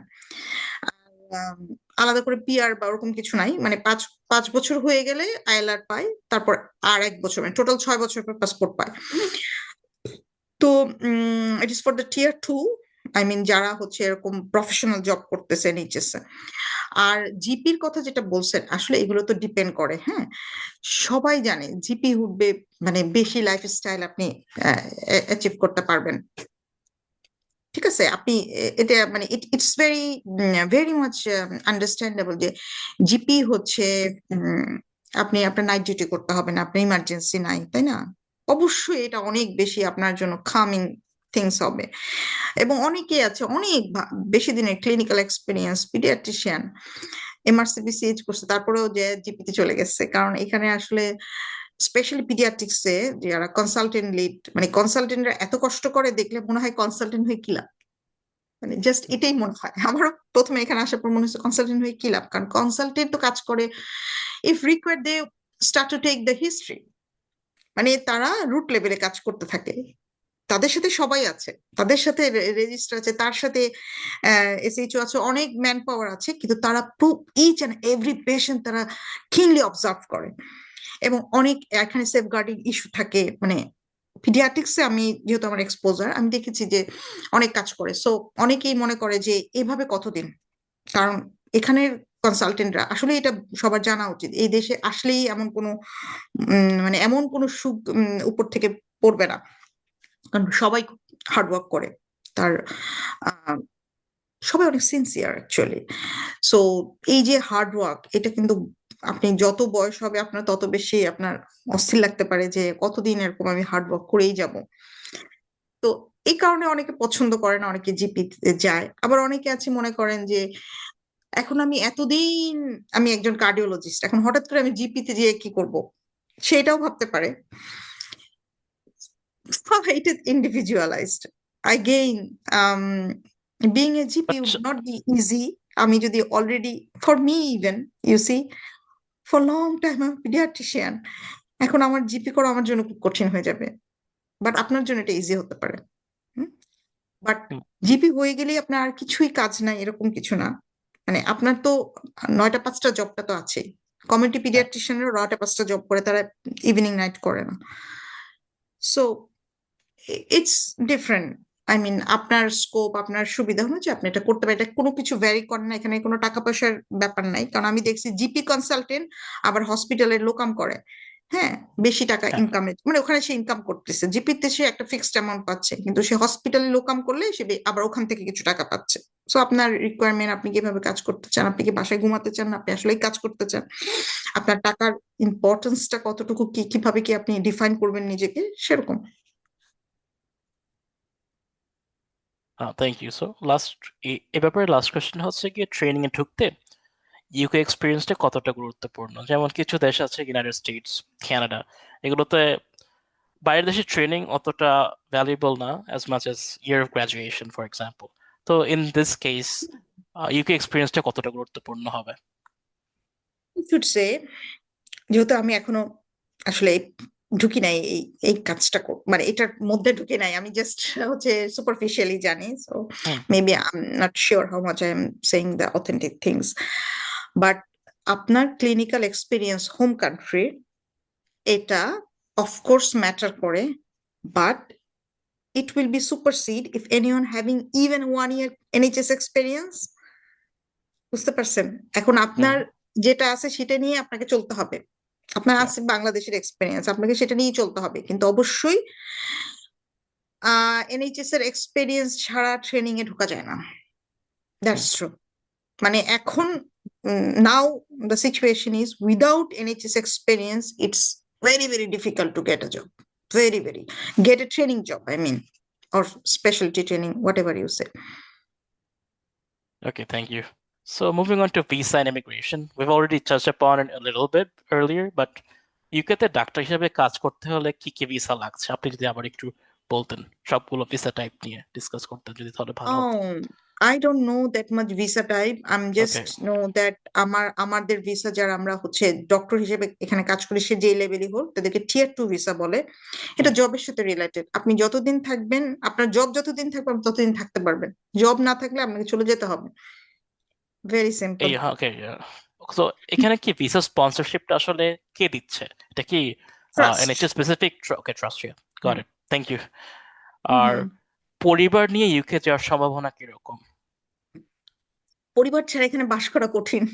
আম, আলাদা করে পিআর বা ওরকম কিছু নাই, মানে 5 বছর হয়ে গেলে আইএলআর পায়, তারপর আর 1 বছর, মানে টোটাল 6 বছর পর পাসপোর্ট পায়। তো it is for the tier 2 I mean যারা হচ্ছে এরকম প্রফেশনাল জব করতেছে NHS এ। আর জিপির কথা যেটা বলছেন, আসলে এগুলো তো ডিপেন্ড করে, হ্যাঁ। সবাই জানে জিপি উঠবে, মানে বেশি লাইফস্টাইল আপনি অ্যাচিভ করতে পারবেন, ঠিক আছে। আপনি এটা মানে it's very very much understandable যে জিপি হচ্ছে আপনি আপনার নাইট ডিউটি করতে হবে না, আপনার ইমার্জেন্সি নাই, তাই না? অবশ্যই এটা অনেক বেশি আপনার জন্য কামিং থিংস হবে। এবং অনেকেই আছে অনেক বেশি দিনের ক্লিনিক্যাল এক্সপিরিয়েন্স, পিডিয়াট্রিশিয়ান, MRCP-CH করছে, তারপরেও যে জিপিতে চলে গেছে, কারণ এখানে আসলে স্পেশালি পিডিয়াট্রিক্সে যারা কনসালটেন্ট লিড, মানে কনসালটেন্টরা এত কষ্ট করে দেখলে মনে হয় কনসালটেন্ট হয়ে কি লাভ, মানে জাস্ট এটাই মনে হয় আমারও। প্রথমে এখানে আসার পর মনে হচ্ছে কনসালটেন্ট হয়ে কি লাভ, কারণ কনসালটেন্ট তো কাজ করে if required they start to take the history, মানে তারা রুট লেভেলে কাজ করতে থাকে। তাদের সাথে সবাই আছে, তাদের সাথে রেজিস্ট্রার আছে, তার সাথে SHO আছে, অনেক ম্যান পাওয়ার আছে, কিন্তু তারা ইচ অ্যান্ড এভরি পেশেন্ট তারা কিনলি অবজার্ভ করে। এবং অনেক এখানে সেফগার্ডিং ইস্যু থাকে, মানে পিডিয়াট্রিক্সে আমি যেহেতু আমার এক্সপোজার, আমি দেখেছি যে অনেক কাজ করে। সো অনেকেই মনে করে যে এভাবে কতদিন, কারণ এখানের কনসালটেন্টরা আসলে, এটা সবার জানা উচিত, এই দেশে আসলেই এমন কোনো মানে এমন কোনো সুখ উপর থেকে পড়বে না, কারণ সবাই হার্ডওয়ার্ক করে। তার আহ, সবাই অনেক সিনসিয়ার অ্যাকচুয়ালি। সো এই যে হার্ডওয়ার্ক, এটা কিন্তু আপনি যত বয়স হবে আপনার তত বেশি আপনার অস্থির লাগতে পারে যে কতদিন এরকম আমি হার্ডওয়ার্ক করেই যাব। তো এই কারণে অনেকে পছন্দ করে না, অনেকে জিপি যায়। আবার অনেকে আছে মনে করেন যে এখন আমি এতদিন আমি একজন কার্ডিওলজিস্ট, এখন হঠাৎ করে আমি জিপিতে যেয়ে কি করব, সেটাও ভাবতে পারে। It is individualized. Again, being a GP But would not be easy. আমি যদি already, for me even, you see, for long time আমি পিডিয়াট্রিশিয়ান, এখন আমার জিপি করা আমার জন্য খুব কঠিন হয়ে যাবে, বাট আপনার জন্য এটা ইজি হতে পারে। বাট mm, জিপি হয়ে গেলেই আপনার আর কিছুই কাজ নাই এরকম কিছু না, মানে আপনার তো 9টা 5টা জবটা তো আছে। কমিউনিটি হ্যাঁ, পিডিয়াট্রিশিয়ানেরও 9টা 5টা জব করে, তারা ইভিনিং নাইট করে না। So it's different. I mean আপনার স্কোপ, আপনার সুবিধা অনুযায়ী আপনি এটা করতে পারেন, এটা কোনো কিছু ভ্যারি করে না, এখানে কোনো টাকা পয়সার ব্যাপার নাই। কারণ আমি দেখছি জিপি কনসালটেন্ট আবার হসপিটালের লোকাম করে, হ্যাঁ, বেশি টাকা হ্যাঁ। ইনকামের, মানে ওখানে সে ইনকাম করতেছে, জিপিতে সে একটা ফিক্সড অ্যামাউন্ট পাচ্ছে, কিন্তু সে হসপিটালে লোকাম করলে সে আবার ওখান থেকে কিছু টাকা পাচ্ছে। সো আপনার রিকোয়ারমেন্ট, আপনি কিভাবে কাজ করতে চান, আপনি কি বাসায় ঘুমাতে চান, আপনি আসলেই কাজ করতে চান, আপনার টাকার ইম্পর্টেন্সটা কতটুকু, কি কিভাবে কি আপনি ডিফাইন করবেন নিজেকে, সেরকম। Thank you. সো লাস্ট, এ ব্যাপারে লাস্ট কোয়েশ্চেন হচ্ছে গিয়ে ট্রেনিং এ ঢুকতে ইউকে এক্সপিরিয়েন্সটা কতটা গুরুত্বপূর্ণ? যেমন কিছু দেশ আছে, ইউনাইটেড স্টেটস, কানাডা, এগুলোতে বাইরের দেশের ট্রেনিং অতটা ভ্যালুয়েবল না as much as year of graduation for example. তো ইন দিস কেস ইউকে এক্সপিরিয়েন্সটা কতটা গুরুত্বপূর্ণ হবে? শুড সে, যেহেতু আমি এখনো আসলে ঢুকি নাই এই এই কাজটা মানে এটার মধ্যে ঢুকি নাই, আমি জাস্ট হচ্ছে সুপারফিশিয়ালি জানি। So hmm. Maybe I am not sure how much I am saying the authentic things, but আপনার ক্লিনিক্যাল এক্সপিরিয়েন্স হোম কান্ট্রি, এটা অফকোর্স ম্যাটার করে, but it will be supersede if anyone having even 1 year NHS experience, বুঝতে পারছেন? এখন হুম। আপনার যেটা আছে সেটা নিয়ে আপনাকে চলতে হবে। আপনার Yeah. আছে বাংলাদেশের এক্সপিরিয়েন্স, আপনাকে সেটা নিয়েই চলতে হবে, কিন্তু অবশ্যই NHS এর এক্সপিরিয়েন্স ছাড়া ট্রেনিং এ ঢোকা যায় না। হুম। That's true. মানে এখন now the situation is without NHS experience it's very difficult to get a job, very get a training job, I mean, or specialty training, whatever you say. Okay, thank you. So moving on to visa and immigration, we've already touched upon it a little bit earlier, but ইউকেতে ডাক্তার হিসেবে কাজ করতে হলে কি কি ভিসা লাগছে আপনি যদি আবার একটু বলতেন, সবগুলো ভিসা টাইপ নিয়ে ডিসকাস করতেন যদি, তাহলে ভালো হতো। Oh, I don't know that much visa type. I'm okay. just know that আমাদের ভিসা, যারা আমরা হচ্ছে ডক্টর হিসেবে এখানে কাজ করি, সে যে লেভেলই হোক, তাদেরকে টিয়ার 2 ভিসা বলে। এটা হুম। জবের সাথে রিলেটেড, আপনি যতদিন থাকবেন, আপনার জব যতদিন থাকবে আপনি ততদিন থাকতে পারবেন, জব না থাকলে আপনাকে চলে যেতে হবে, ভেরি সিম্পল। এই ওকে। তো এখানে কি ভিসা স্পন্সরশিপটা আসলে কে দিচ্ছে? এটা কি trust. NHS specific? Okay, trust, got it, thank you. আর হুম। পরিবার নিয়ে ইউকে যাওয়ার সম্ভাবনা কিরকম? পরিবার ছাড়া এখানে বাস করা কঠিন।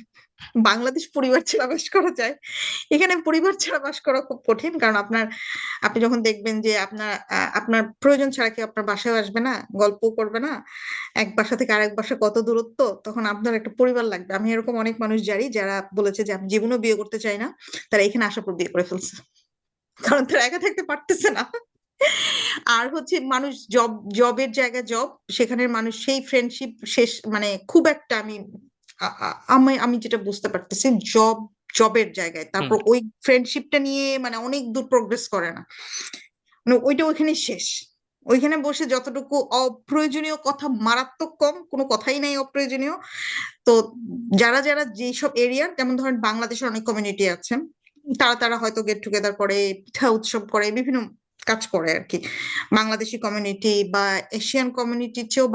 বাংলাদেশ পরিবার ছাড়া বাস করা যায়, এখানে পরিবার ছাড়া বাস করা খুব কঠিন। কারণ আপনি যখন দেখবেন যে আপনার প্রয়োজন ছাড়া কি আপনার বাসায় আসবে না, গল্প করবে না, এক বাসা থেকে আরেক বাসা কত দূরত্ব, তখন আপনার একটা পরিবার লাগবে। আমি এরকম অনেক মানুষ জানি যারা বলেছে যে আমি জীবনেও বিয়ে করতে চাই না, তারা এখানে আসার পর বিয়ে করে ফেলছে, কারণ তারা একা থাকতে পারতেছে না। আর হচ্ছে মানুষ জবের জায়গায় জব, সেখানের মানুষ সেই ফ্রেন্ডশিপ শেষ, মানে খুব একটা আমি যেটা বুঝতে পারতেছি, জবের জায়গায় হুম। তারপর ওই ফ্রেন্ডশিপটা নিয়ে মানে অনেক দূর প্রোগ্রেস করে না, মানে ওইটা ওইখানে শেষ। ওইখানে বসে যতটুকু অপ্রয়োজনীয় কথা মারাত্মক কম, কোনো কথাই নাই অপ্রয়োজনীয়। তো যারা যারা যেসব এরিয়ার, যেমন ধরেন বাংলাদেশের অনেক কমিউনিটি আছে, তারা হয়তো গেট টুগেদার করে, পিঠা উৎসব করে, বিভিন্ন কাজ করে আর কি। বাংলাদেশি কমিউনিটি বা এশিয়ান কমিউনিটির চেয়েও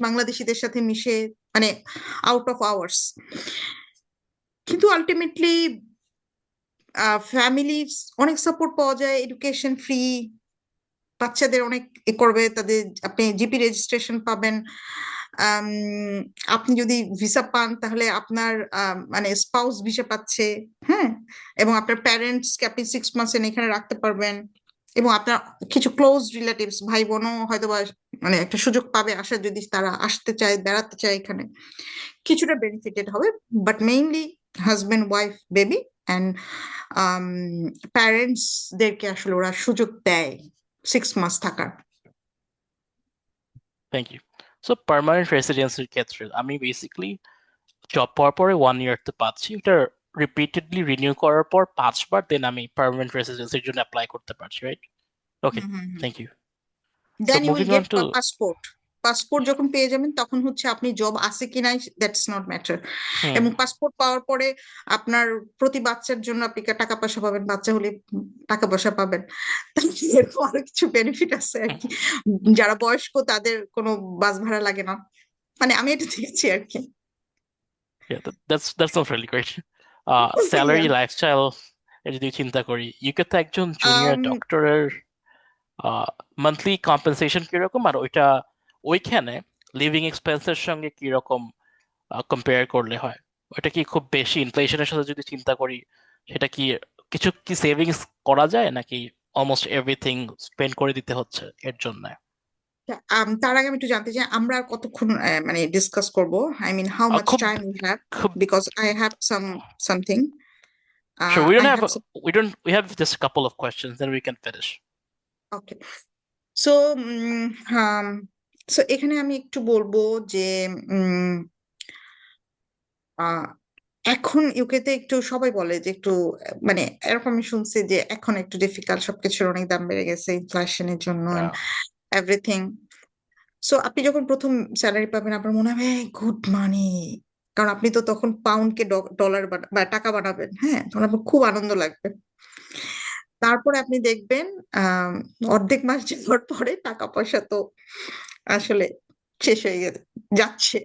বাংলাদেশিদের সাথে মিশে, মানে আউট অফ আওয়ার্স। কিন্তু আলটিমেটলি ফ্যামিলি অনেক সাপোর্ট পাওয়া যায়, এডুকেশন ফ্রি, বাচ্চাদের অনেক করবে তাদের, আপনি জিপি রেজিস্ট্রেশন পাবেন। আম, আপনি যদি ভিসা পান তাহলে আপনার মানে স্পাউস ভিসা পাচ্ছে, হ্যাঁ, এবং আপনার প্যারেন্টস কে আপনি 6 মাস এখানে রাখতে পারবেন, এবং আপনার কিছু ক্লোজ রিলেটিভস ভাই বোনও হয়তো বা মানে একটা সুযোগ পাবে আসার, যদি তারা আসতে চায়, বেড়াতে চায় এখানে, কিছুটা বেনিফিটেড হবে। But mainly husband wife baby and parents দেরকে আসলে ওরা সুযোগ দেয় 6 মাস থাকার। Thank you. সো পার্মানেন্ট রেসিডেন্সির ক্ষেত্রে আমি বেসিক্যালি জব পাওয়ার পরে 1 ইয়ার তো পাচ্ছি, এটা রিপিটেডলি রিনিউ করার পর 5বার দেন আমি পার্মানেন্ট রেসিডেন্সির জন্য অ্যাপ্লাই করতে পারছি, right? Okay, hmm hmm hmm. Thank you. So then you will moving on get to passport. Passport যখন পেয়ে যাবেন তখন হচ্ছে আপনি জব আছে কি নাই দ্যাটস নট ম্যাটার। হুম। এবং পাসপোর্ট পাওয়ার পরে আপনার প্রতি বাচ্চার জন্য আপনি টাকা পয়সা পাবেন, বাচ্চা হলে টাকা পয়সা পাবেন। এরকম আরো কিছু বেনিফিট আছে আর কি। যারা বয়স্ক তাদের কোনো বাস ভাড়া লাগে না, মানে আমি এটা দেখেছি আর কি। That's not really great. Salary, lifestyle যদি চিন্তা করি, ইউকে তো একজন জুনিয়র আম, ডক্টরের মান্থলি কম্পেনসেশন কিরকম, আর ওইখানে লিভিং এক্সপেন্সের সঙ্গে কিরকম কম্পেয়ার করলে হয়? ওটা কি খুব বেশি ইনফ্লেশনের সাথে যদি চিন্তা করি, সেটা কি কিছু কি সেভিংস করা যায়, নাকি অলমোস্ট এভরিথিং স্পেন্ড করে দিতে হচ্ছে এর জন্য? তার আগে আমি একটু জানতে চাই আমরা আর কতক্ষণ মানে ডিসকাস করব, আই মিন হাউ মাচ খুব টাইম উই হ্যাভ, খুব because I have something, sure, we don't I have have. we have just a couple of questions, then we can finish. Okay, so so এখানে আমি একটু বলবো যে উম, আহ, এখন ইউকেতে একটু সবাই বলে যে একটু মানে এরকম আমি শুনছি যে এখন একটু ডিফিকাল্ট, সবকিছুর অনেক দাম বেড়ে গেছে ইনফ্লেশনের জন্য, Yeah. এভরিথিং। সো আপনি যখন প্রথম স্যালারি পাবেন আপনার মনে হবে গুড মানি, কারণ আপনি তো তখন পাউন্ডকে ডলার বা টাকা বানাবেন, হ্যাঁ, তখন আপনার খুব আনন্দ লাগবে। তারপরে আপনি দেখবেন আহ অর্ধেক মাস যাওয়ার পরে টাকা পয়সা তো আসলে শেষ হয়ে যাচ্ছে।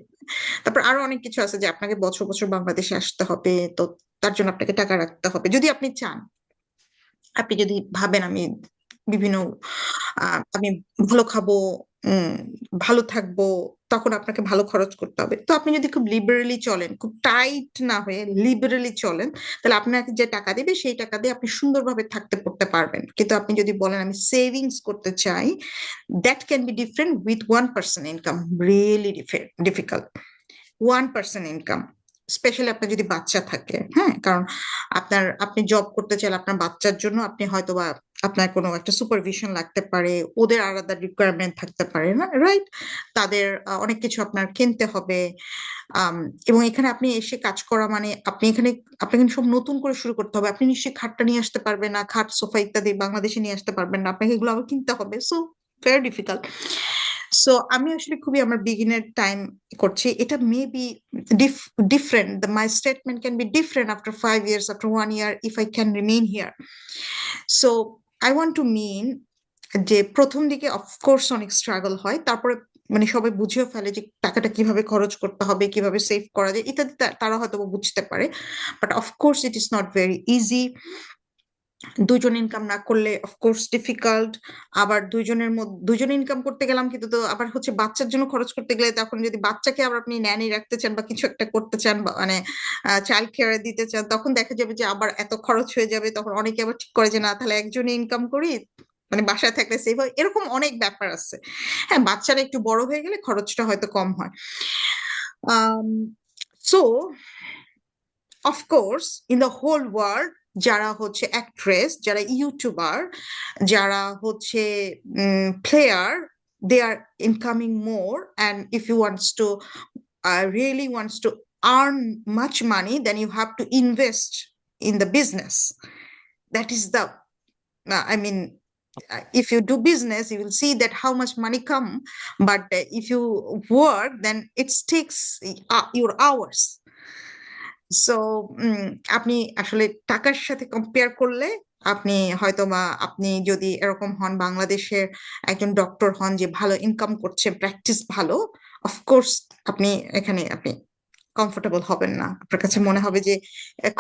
তারপর আরো অনেক কিছু আছে যে আপনাকে বছর বছর বাংলাদেশে আসতে হবে, তো তার জন্য আপনাকে টাকা রাখতে হবে যদি আপনি চান। আপনি যদি ভাবেন আমি বিভিন্ন আমি ভালো খাবো, উম ভালো থাকবো, তখন আপনাকে ভালো খরচ করতে হবে। তো আপনি যদি খুব লিবারেলি চলেন, খুব টাইট না হয়ে লিবারেলি চলেন, তাহলে আপনাকে যে টাকা দিবে সেই টাকা দিয়ে আপনি সুন্দরভাবে থাকতে পড়তে পারবেন। কিন্তু আপনি যদি বলেন আমি সেভিংস করতে চাই, that can B different with 1 person income, really difficult. 1 person income, specially আপনার যদি বাচ্চা থাকে, হ্যাঁ, কারণ আপনি জব করতে চাইলে আপনার বাচ্চার জন্য আপনি হয়তো বা আপনার কোনো একটা সুপারভিশন লাগতে পারে, ওদের আলাদা রিকোয়ারমেন্ট থাকতে পারে না, রাইট? তাদের অনেক কিছু আপনার কিনতে হবে। আম, এবং এখানে আপনি এসে কাজ করা মানে আপনাকে সব নতুন করে শুরু করতে হবে। আপনি নিশ্চয়ই খাটটা নিয়ে আসতে পারবেন না, খাট সোফা ইত্যাদি বাংলাদেশে নিয়ে আসতে পারবেন না, আপনাকে এগুলো আবার কিনতে হবে। So very difficult. সো আমি আসলে খুবই আমার বিগিনার টাইম করছি, এটা may be different, my statement can be different after 5 years, after 1 year, if I can remain here. So I want to mean যে প্রথম দিকে অফকোর্স অনেক স্ট্রাগল হয়, তারপরে মানে সবাই বুঝেও ফেলে যে টাকাটা কিভাবে খরচ করতে হবে, কিভাবে সেভ করা যায় ইত্যাদি, তারা হয়তো বুঝতে পারে। But of course it is not very easy. দুজন ইনকাম না করলে অফকোর্স ডিফিকাল্ট। আবার দুজনে ইনকাম করতে গেলাম, কিন্তু তো আবার হচ্ছে বাচ্চার জন্য খরচ করতে গেলে তখন যদি বাচ্চাকে আবার আপনি ন্যানি রাখতে চান বা কিছু একটা করতে চান বা মানে চাইল্ড কেয়ারে দিতে চান, তখন দেখা যাবে যে আবার এত খরচ হয়ে যাবে। তখন অনেকে আবার ঠিক করে যে না, তাহলে একজনে ইনকাম করি, মানে বাসায় থাকলে সেভ হয়, এরকম অনেক ব্যাপার আছে। হ্যাঁ, বাচ্চারা একটু বড় হয়ে গেলে খরচটা হয়তো কম হয়। So of course in the whole world যারা হচ্ছে অ্যাক্ট্রেস, যারা ইউটিউবার, যারা হচ্ছে player, they are incoming more. And if you wants to really wants to earn much money, then you have to invest in the business. That is the I mean, if you do business you will see that how much money come, but if you work then it takes your hours. So আপনি আসলে টাকার সাথে কম্পেয়ার করলে আপনি হয়তো বা আপনি যদি এরকম হন, বাংলাদেশের একজন ডক্টর হন যে ভালো ইনকাম করছে, প্র্যাকটিস ভালো, অফকোর্স আপনি এখানে আপনি কমফোর্টেবল হবেন না। আপনার কাছে মনে হবে যে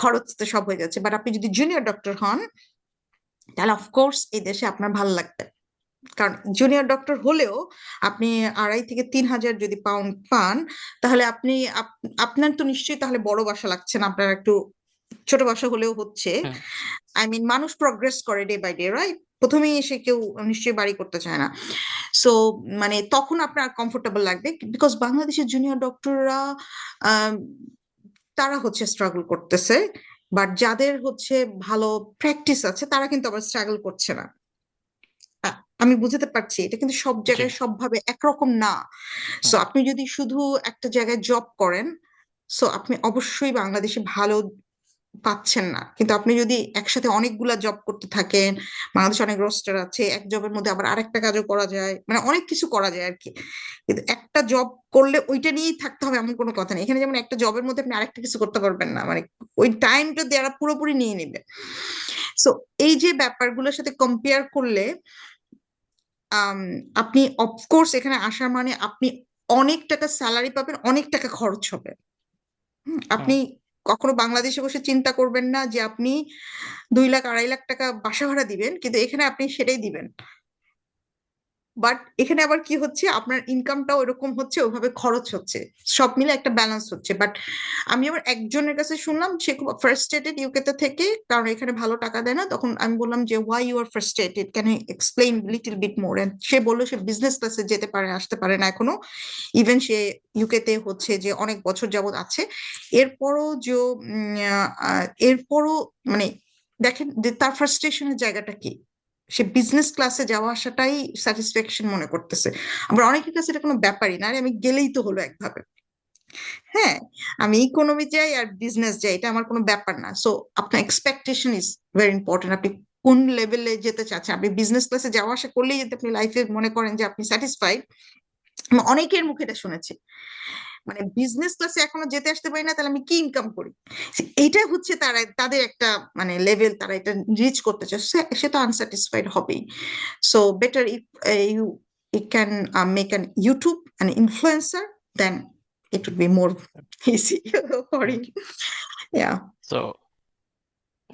খরচ তো সব হয়ে যাচ্ছে। বাট আপনি যদি জুনিয়র ডক্টর হন তাহলে অফকোর্স এই দেশে আপনার ভালো লাগবে। কারণ জুনিয়র ডক্টর হলেও আপনি 2,500 থেকে 3,000 যদি পাউন্ড পান, তাহলে আপনি আপনার তো নিশ্চয়ই তাহলে বড় বাসা লাগছে না, আপনার একটু ছোট বাসা হলেও হচ্ছে। হুম, আই মিন, মানুষ প্রগ্রেস করে ডে বাই ডে, রাইট? প্রথমেই এসে কেউ নিশ্চয়ই বাড়ি করতে চায় না। সো মানে তখন আপনার কমফোর্টেবল লাগবে, বিকজ বাংলাদেশের জুনিয়র ডক্টররা তারা হচ্ছে স্ট্রাগল করতেছে, বাট যাদের হচ্ছে ভালো প্র্যাকটিস আছে তারা কিন্তু আবার স্ট্রাগল করছে না। আমি বুঝতে পারছি এটা কিন্তু সব জি, জায়গায় সবভাবে একরকম না। সো হুম, আপনি যদি শুধু একটা জায়গায় জব করেন, সো আপনি অবশ্যই বাংলাদেশে ভালো পাচ্ছেন না। কিন্তু আপনি যদি একসাথে অনেকগুলা জব করতে থাকেন, বাংলাদেশে অনেক রোস্টার আছে, এক জবের মধ্যে আবার আরেকটা কাজও করা যায়, মানে অনেক কিছু করা যায় আর কি। কিন্তু একটা জব করলে ওইটা নিয়েই থাকতে হবে এমন কোনো কথা নেই। এখানে যেমন একটা জবের মধ্যে আপনি আরেকটা কিছু করতে পারবেন না, মানে ওই টাইমটা যারা পুরোপুরি নিয়ে নেবে। সো এই যে ব্যাপারগুলোর সাথে কম্পেয়ার করলে আম, আপনি অফকোর্স এখানে আসার মানে আপনি অনেক টাকা স্যালারি পাবেন, অনেক টাকা খরচ হবে। হুম, আপনি কখনো বাংলাদেশে বসে চিন্তা করবেন না যে আপনি 2 লাখ 2.5 লাখ টাকা বাসা ভাড়া দিবেন, কিন্তু এখানে আপনি সেটাই দিবেন। বাট এখানে আবার কি হচ্ছে, আপনার ইনকামটাও এরকম হচ্ছে, ওইভাবে খরচ হচ্ছে, সব মিলে একটা ব্যালেন্স হচ্ছে। বাট আমি আবার একজনের কাছে শুনলাম, সে খুব ফ্রাস্ট্রেটেড ইউকে তে থেকে, কারণ এখানে ভালো টাকা দেয় না। তখন আমি বললাম যে why you are frustrated, can you explain little bit more? And সে বললো সে বিজনেস ক্লাসে যেতে পারে, আসতে পারে না এখনো। ইভেন সে ইউকে তে হচ্ছে যে অনেক বছর যাবত আছে, এরপরও যে এরপরও মানে দেখেন যে তার ফ্রাস্ট্রেশনের জায়গাটা কি। সে বিজনেস ক্লাসে যাওয়া আসাটাই স্যাটিসফ্যাকশন মনে করতেছে। আবার অনেকের কাছে এটা কোনো ব্যাপারই না, আরে আমি গেলেই তো হলো একভাবে। হ্যাঁ, আমি ইকোনমি যাই আর বিজনেস যাই, এটা আমার কোনো ব্যাপার না। সো আপনার এক্সপেকটেশন ইজ ভেরি ইম্পর্টেন্ট। আপনি কোন লেভেলে যেতে চাচ্ছেন? আপনি বিজনেস ক্লাসে যাওয়া আসা করলেই যদি আপনি লাইফে মনে করেন যে আপনি স্যাটিসফাইড, আমি অনেকের মুখে এটা শুনেছি, মানে বিজনেস ক্লাসে এখনো যেতে আসতে পারি না, তাহলে আমি কি ইনকাম করি? এইটা হচ্ছে তারা তাদের একটা মানে লেভেল, তারা এটা রিচ করতে চায়, সে তো আনস্যাটিসফাইড হবেই। So better if you you can make an YouTube an influencer, then it would be more easy for hmm. you. Yeah. So,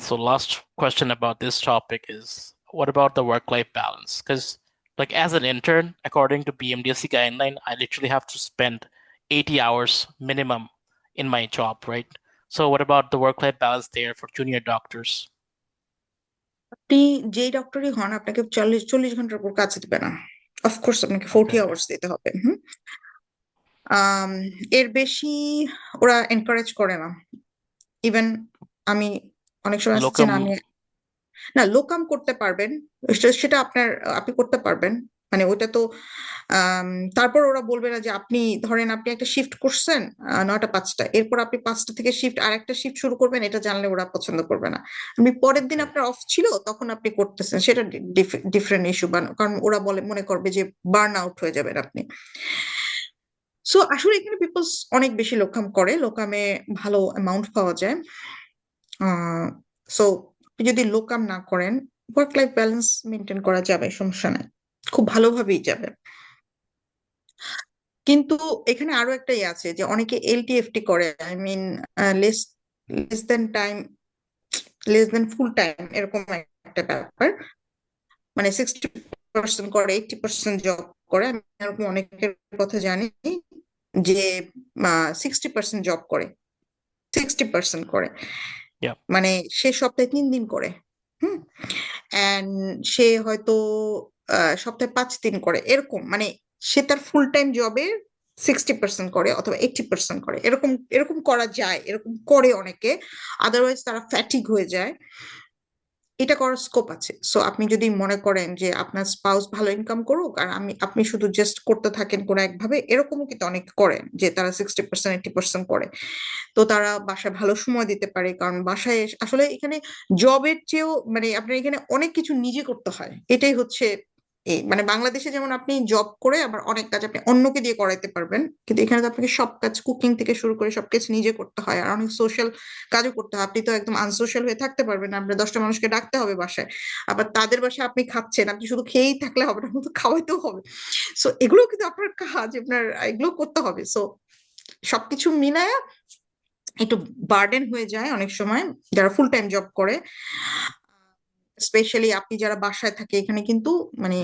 so last question about this topic is what about the work-life balance? Because like as an intern, according to BMDSC guideline, I literally have to spend 80 hours minimum in my job, right? So what about the work-life balance there for junior doctors? আপনি যেই ডক্টরই হন, আপনাকে 40 ঘন্টার উপর কাজ দিবে না। অফকোর্স আপনাকে 40 আওয়ার্স দিতে হবে। আম, এর বেশি ওরা এনকারেজ করে না। ইভেন আমি অনেক সময় আসছে না, Locum, আমি না লোকাম করতে পারবেন, সেটা আপনার আপনি করতে পারবেন। মানে ওইটা তো আম, তারপর ওরা বলবে না যে আপনি ধরেন আপনি একটা শিফট করছেন 9টা 5টা, এরপর আপনি 5টা থেকে শিফট আর একটা শিফট শুরু করবেন, এটা জানলে ওরা পছন্দ করবে না। আপনি পরের দিন okay. আপনার অফ ছিল তখন আপনি করতেছেন, সেটা ডিফারেন্ট ইস্যু। কারণ ওরা মনে করবে যে বার্ন আউট হয়ে যাবেন আপনি। সো আসলে এখানে পিপলস অনেক বেশি লোকাম করে, লোকামে ভালো অ্যামাউন্ট পাওয়া যায়। সো যদি লোকাম না করেন, ওয়ার্ক লাইফ ব্যালেন্স মেনটেন করা যাবে, সমস্যা নাই, খুব ভালোভাবেই যাবে। কিন্তু এখানে আরো একটা ইয়ে আছে যে অনেকে এলটিএফটি করে, I mean less less than time, less than full time, এরকম একটা ব্যাপার, মানে 60% করে 80% জব করে। আমি এরকম অনেকের কথা জানি যে 60% জব করে, 60% করে, Yeah. মানে সে সপ্তাহে 3 দিন করে। হুম। অ্যান্ড সে হয়তো সপ্তাহে 5 দিন করে, এরকম মানে সে তার ফুল টাইম জবের 60% করে অথবা 80% করে, এরকম এরকম করা যায়, এরকম করে অনেকে। আদারওয়াইজ তারা ফ্যাটিক হয়ে যায়। এটা করার স্কোপ আছে। সো আপনি যদি মনে করেন যে আপনার স্পাউস ভালো ইনকাম করুক আর আপনি শুধু জাস্ট করতে থাকেন কোনো একভাবে, এরকমও কিন্তু অনেক করেন যে তারা 60% 80% করে। তো তারা বাসায় ভালো সময় দিতে পারে, কারণ বাসায় আসলে এখানে জবের চেয়েও মানে আপনার এখানে অনেক কিছু নিজে করতে হয়, এটাই হচ্ছে মানে বাংলাদেশে যেমন আপনি জব করে আবার অনেক কাজ আপনি অন্যকে দিয়ে করাইতে পারবেন, কিন্তু এখানে তো আপনাকে সব কাজ কুকিং থেকে শুরু করে সবকিছু নিজে করতে হয়, আর অনেক সোশ্যাল কাজও করতে হয়। আপনি তো একদম আনসোশ্যাল হয়ে থাকতে পারবেন না, আপনার 10টা মানুষকে ডাকতে হবে বাসায়, আবার তাদের বাসায় আপনি খাচ্ছেন, আপনি শুধু খেয়েই থাকলে হবে না, তো খাওয়াইতেও হবে। সো এগুলো কিন্তু আপনার কাজ, আপনার এগুলো করতে হবে। সো সবকিছু মিলায়া একটু বার্ডেন হয়ে যায় অনেক সময় যারা ফুল টাইম জব করে, স্পেশালি আপনি যারা বাসায় থাকে। এখানে কিন্তু মানে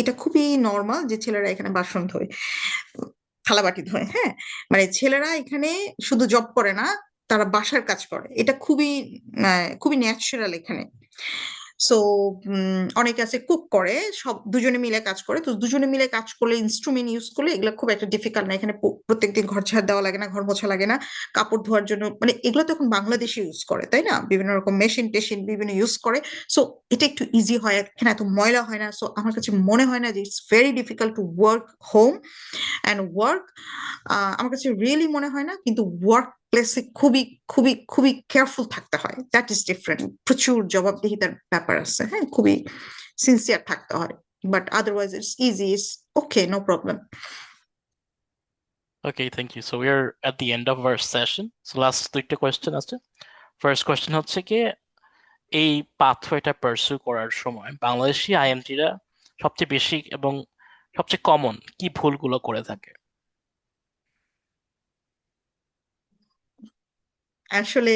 এটা খুবই নর্মাল যে ছেলেরা এখানে বাসন ধোয়, থালাবাটি ধোয়। হ্যাঁ, মানে ছেলেরা এখানে শুধু জব করে না, তারা বাসার কাজ করে, এটা খুবই খুবই ন্যাচারাল এখানে। সো অনেকে আছে কুক করে, সব দুজনে মিলে কাজ করে। তো দুজনে মিলে কাজ করলে, ইনস্ট্রুমেন্ট ইউজ করলে এগুলো খুব একটা ডিফিকাল্ট না। এখানে প্রত্যেকদিন ঘর ঝাড় দেওয়া লাগে না, ঘর মোছা লাগে না, কাপড় ধোয়ার জন্য মানে এগুলো তো এখন বাংলাদেশে ইউজ করে, তাই না? বিভিন্ন রকম মেশিন টেশিন বিভিন্ন ইউজ করে। সো এটা একটু ইজি হয়, এখানে এত ময়লা হয় না। সো আমার কাছে মনে হয় না যে it's very difficult to work home and work. আমার কাছে রিয়েলি মনে হয় না, কিন্তু ওয়ার্ক প্লেসে খুবই খুবই খুবই কেয়ারফুল থাকতে হয়, দ্যাট ইজ ডিফারেন্ট। প্রচুর জবাবদিহিতার ব্যাপার আছে, হ্যাঁ, খুবই সিনসিয়ার থাকতে হয়। But otherwise it's easy, it's okay, no problem. Okay, thank you. So we're at the end of our session. So last দুইটা কোয়েশ্চেন আছে। ফার্স্ট কোয়েশ্চেন হচ্ছে কি, এই পাথওয়েটা পার্সু করার সময় বাংলাদেশি আইএমটিরা সবচেয়ে বেশি এবং সবচেয়ে কমন কি ভুলগুলো করে থাকে? আসলে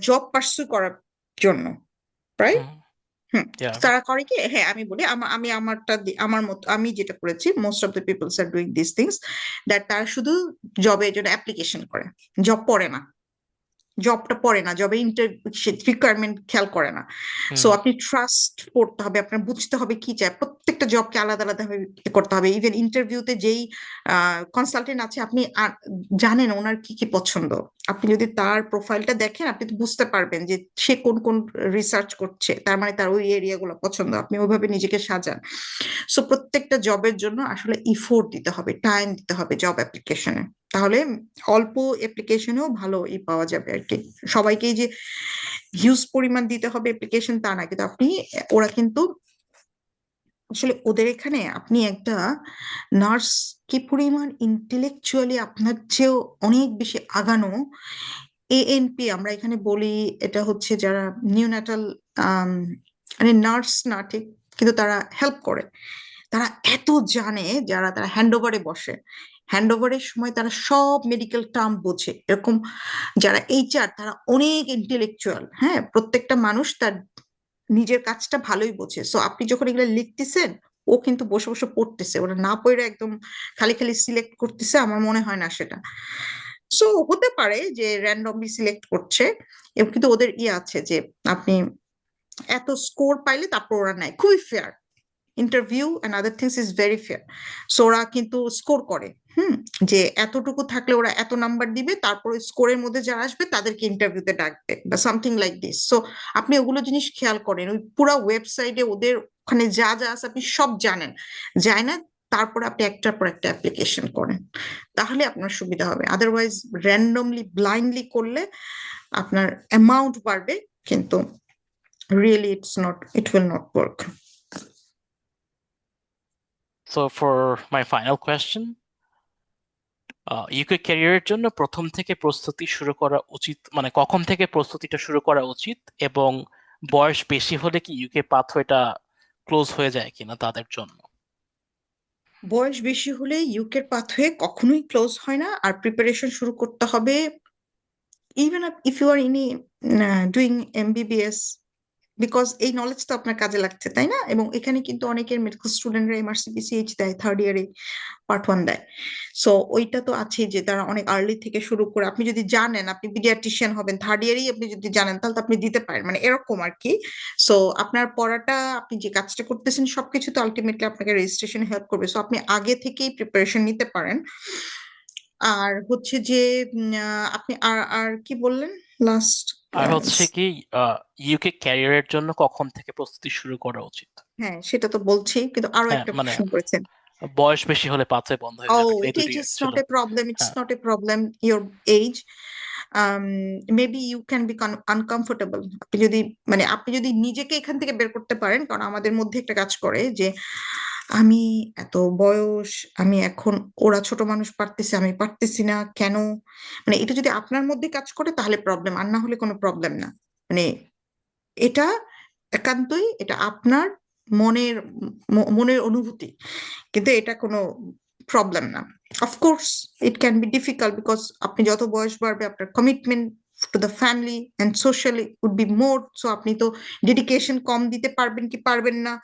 জব পার্সু করার জন্য, রাইট? হুম, হুম। yeah. তারা করে কি, হ্যাঁ আমি বলি, আমি আমারটা আমার মতো আমি যেটা করেছি, most of the people's are doing this things, that তারা শুধু জবের জন্য অ্যাপ্লিকেশন করে, জব পড়ে না, জবটা পড়ে না, জবে রিকোয়ারমেন্ট খেয়াল করে না। সো হুম, আপনি ট্রাস্ট করতে হবে, আপনার বুঝতে হবে কি চায়, প্রত্যেকটা জবকে আলাদা আলাদা ভাবে করতে হবে। ইভেন ইন্টারভিউতে যেই কনসালটেন্ট আছে, আপনি জানেন ওনার কি কি পছন্দ। আপনি যদি তার প্রোফাইলটা দেখেন, আপনি তো বুঝতে পারবেন যে সে কোন কোন রিসার্চ করছে, তার মানে তার ওই এরিয়া গুলো পছন্দ, আপনি ওইভাবে নিজেকে সাজান। সো প্রত্যেকটা জবের জন্য আসলে ইফোর্ট দিতে হবে, টাইম দিতে হবে জব অ্যাপ্লিকেশনে, তাহলে অল্প অ্যাপ্লিকেশনেও ভালো পাওয়া যাবে আর কি। সবাইকেই যে হিউজ পরিমাণ দিতে হবে অ্যাপ্লিকেশন তা না, কিন্তু আপনি ওরা কিন্তু আসলে ওদের এখানে আপনি একটা নার্স কি পরিমাণ ইন্টেলেকচুয়ালি আপনার চেয়েও অনেক বেশি আগানো, এএনপি আমরা এখানে বলি, এটা হচ্ছে যারা নিউন্যাটাল, মানে নার্স না ঠিক, কিন্তু তারা হেল্প করে, তারা এত জানে, যারা তারা হ্যান্ড ওভারে বসে, হ্যান্ড ওভারের সময় তারা সব মেডিকেল টার্ম বোঝে, এরকম যারা এইচআর তারা অনেক ইন্টেলেকচুয়াল। হ্যাঁ, প্রত্যেকটা মানুষ তার নিজের কাজটা ভালোই বোঝে। সো আপনি যখন এগুলো লিখতেছেন, ও কিন্তু বসে বসে পড়তেছে, ওরা না পড়ে একদম খালি খালি সিলেক্ট করতেছে, আমার মনে হয় না সেটা। সো হতে পারে যে র্যান্ডমলি সিলেক্ট করছে, এবং কিন্তু ওদের ইয়ে আছে যে আপনি এত স্কোর পাইলে তারপর ওরা নেয়, খুবই fair. Interview and other things is very fair. So ওরা কিন্তু স্কোর করে, যে এতটুকু থাকলে ওরা এত নাম্বার দিবে, তারপর স্কোরের মধ্যে যারা আসবে তাদেরকে ইন্টারভিউতে ডাকবে বা সামথিং লাইক দিস। সো আপনি ওগুলো জিনিস খেয়াল করেন, ওই পুরো ওয়েবসাইটে ওদের ওখানে যা যা আছে আপনি সব জানেন, যায় না? তারপরে আপনি একটার পর একটা অ্যাপ্লিকেশন করেন, তাহলে আপনার সুবিধা হবে। আদারওয়াইজ র্যান্ডমলি ব্লাইন্ডলি করলে আপনার অ্যামাউন্ট বাড়বে, কিন্তু really it will not work. So for my final question, UK ক্যারিয়ারের জন্য প্রথম থেকে প্রস্তুতি শুরু করা উচিত, মানে কখন থেকে প্রস্তুতিটা শুরু করা উচিত, এবং বয়স বেশি হলে কি ইউকে পাথওয়েটা ক্লোজ হয়ে যায় কিনা তাদের জন্য? বয়স বেশি হলে ইউকের পাথওয়ে কখনোই ক্লোজ হয় না, আর প্রিপারেশন শুরু করতে হবে even if you are in doing MBBS, because এই নলেজ তো আপনার কাজে লাগছে, তাই না? এবং এখানে কিন্তু অনেকের মেডিকেল স্টুডেন্টরা MRCPCH দেয়, থার্ড ইয়ারে পার্ট 1 দেয়। সো ওইটা তো আছেই যে তারা অনেক আর্লি থেকে শুরু করে, আপনি যদি জানেন আপনি পিডিয়াট্রিশিয়ান হবেন থার্ড ইয়ারেই, আপনি যদি জানেন তাহলে তো আপনি দিতে পারেন, মানে এরকম আর কি। সো আপনার পড়াটা, আপনি যে কাজটা করতেছেন সবকিছু তো আলটিমেটলি আপনাকে রেজিস্ট্রেশন হেল্প করবে। সো আপনি আগে থেকেই প্রিপারেশন নিতে পারেন। আর হচ্ছে যে আপনি আর আর কি বললেন লাস্ট? আর হচ্ছে কি ইউকে ক্যারিয়ারের জন্য কখন থেকে প্রস্তুতি শুরু করা উচিত? হ্যাঁ, সেটা তো বলছি, কিন্তু আরো হ্যাঁ একটা মানে প্রশ্ন করেছেন। বয়স বেশি হলে পাথওয়ে বন্ধ হয়ে যাবে, Oh, এই দুটি age is ছিল। not a problem. It's হ্যাঁ not a problem. Your age. Maybe you can be uncomfortable. আপনি যদি নিজেকে এখান থেকে বের করতে পারেন, কারণ আমাদের মধ্যে একটা কাজ করে যে আমি এত বয়স, আমি এখন, ওরা ছোট মানুষ পারতেছে আমি পারতেছি না কেন, মানে এটা যদি আপনার মধ্যে কাজ করে তাহলে প্রবলেম, আর না হলে কোনো প্রবলেম না। মানে এটা একান্তই এটা আপনার মনের মনের অনুভূতি, কিন্তু এটা কোনো প্রবলেম না। Of course it can be difficult, because আপনি যত বয়স বাড়বে আপনার commitment to the family and socially would be more. So আপনি তো ডেডিকেশন কম দিতে পারবেন কি পারবেন না,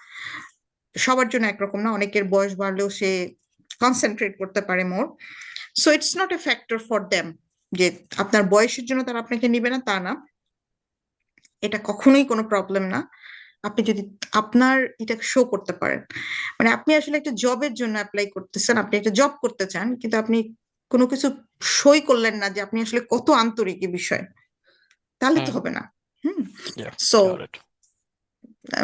সবার জন্য একরকম না, অনেকের বয়স বাড়লেও সে কনসেন্ট্রেট করতে পারে more. So it's not a factor for them যে আপনার বয়সের জন্য তারা আপনাকে নিবে না, তা না। এটা কখনোই কোনো প্রবলেম না, আপনি যদি আপনার এটা শো করতে পারেন। মানে আপনি আসলে একটা জবের জন্য অ্যাপ্লাই করতেছেন, আপনি একটা জব করতে চান, কিন্তু আপনি কোনো কিছু সই করলেন না যে আপনি আসলে কত আন্তরিক এই বিষয়ে, তাহলে তো হুম হবে না। হুম। yeah সো got it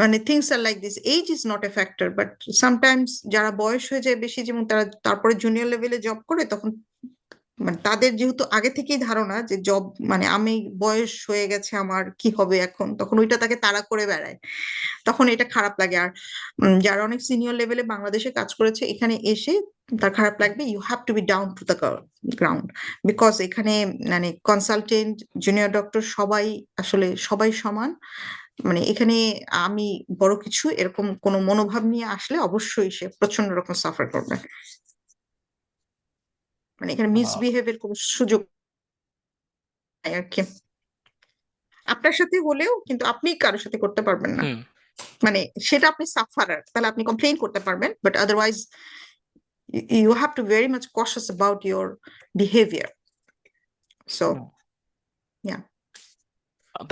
মানে things are like this, age is not a factor, but sometimes যারা বয়স হয়ে যায় বেশি, যেমন তারা তারপরে জুনিয়র লেভেলে জব করে, তখন মানে তাদের যেহেতু আগে থেকেই ধারণা যে জব, মানে আমি বয়স হয়ে গেছে আমার কি হবে এখন, তখন ওইটা তাকে তাড়া করে বেড়ায়, তখন এটা খারাপ লাগে। আর যারা অনেক সিনিয়র লেভেলে বাংলাদেশে কাজ করেছে এখানে এসে তার খারাপ লাগবে। You have to be down to the ground, because এখানে মানে কনসালটেন্ট, জুনিয়র ডক্টর সবাই আসলে সবাই সমান। মানে এখানে আমি বড় কিছু এরকম কোনো মনোভাব নিয়ে আসলে অবশ্যই সে প্রচন্ড রকম সাফার করবে। মানে এখানে আহ, মিসবিহেভের কোনো সুযোগ নাই আর কি। আপনার সাথে হলেও কিন্তু আপনি কারোর সাথে করতে পারবেন না, হুম মানে সেটা আপনি সাফারার, তাহলে আপনি কমপ্লেইন করতে পারবেন, but otherwise you have to very much cautious about your behavior. So hmm. yeah.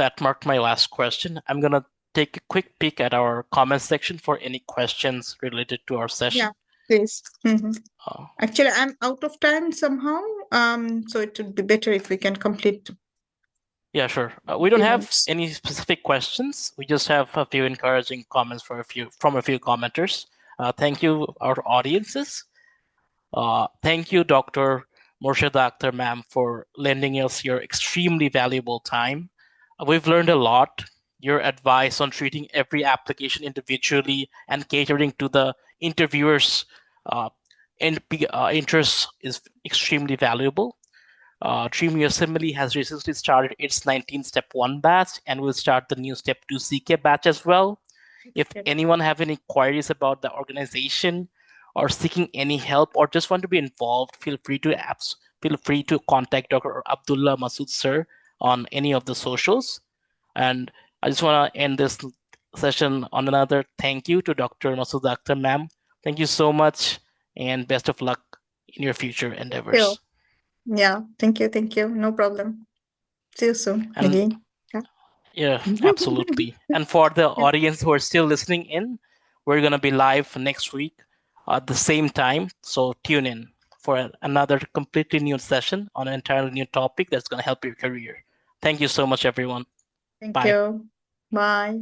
That marked my last question. I'm gonna take a quick peek at our comment section for any questions related to our Yeah, session. please. Uh, Actually, I'm out of time somehow. So it would be better if we can complete yeah, sure. We don't few have minutes. any specific questions. We just have a few encouraging comments for a few commenters. Thank you, our audiences. Thank you, Dr. Morshada Akhtar, ma'am, for lending us your extremely valuable time. We've learned a lot. Your advice on treating every application individually and catering to the interviewer's uh, interests is extremely valuable. Dream USMLE has recently started its 19 Step 1 batch and will start the new Step 2 CK batch as well. If Yeah. anyone have any queries about the organization or seeking any help or just want to be involved, feel free to contact Dr. Abdullah Masood sir on any of the socials. And I just want to end this session on another thank you to Dr. Masood Akhtar, ma'am. Thank you so much and best of luck in your future Sure. endeavors. Yeah. Thank you. Thank you. No problem. See you soon And again. Yeah. yeah, absolutely. And for the Yeah. audience who are still listening in, we're going to be live next week at the same time. So tune in for another completely new session on an entirely new topic that's going to help your career. Thank you so much, everyone. Thank Bye. you. Bye.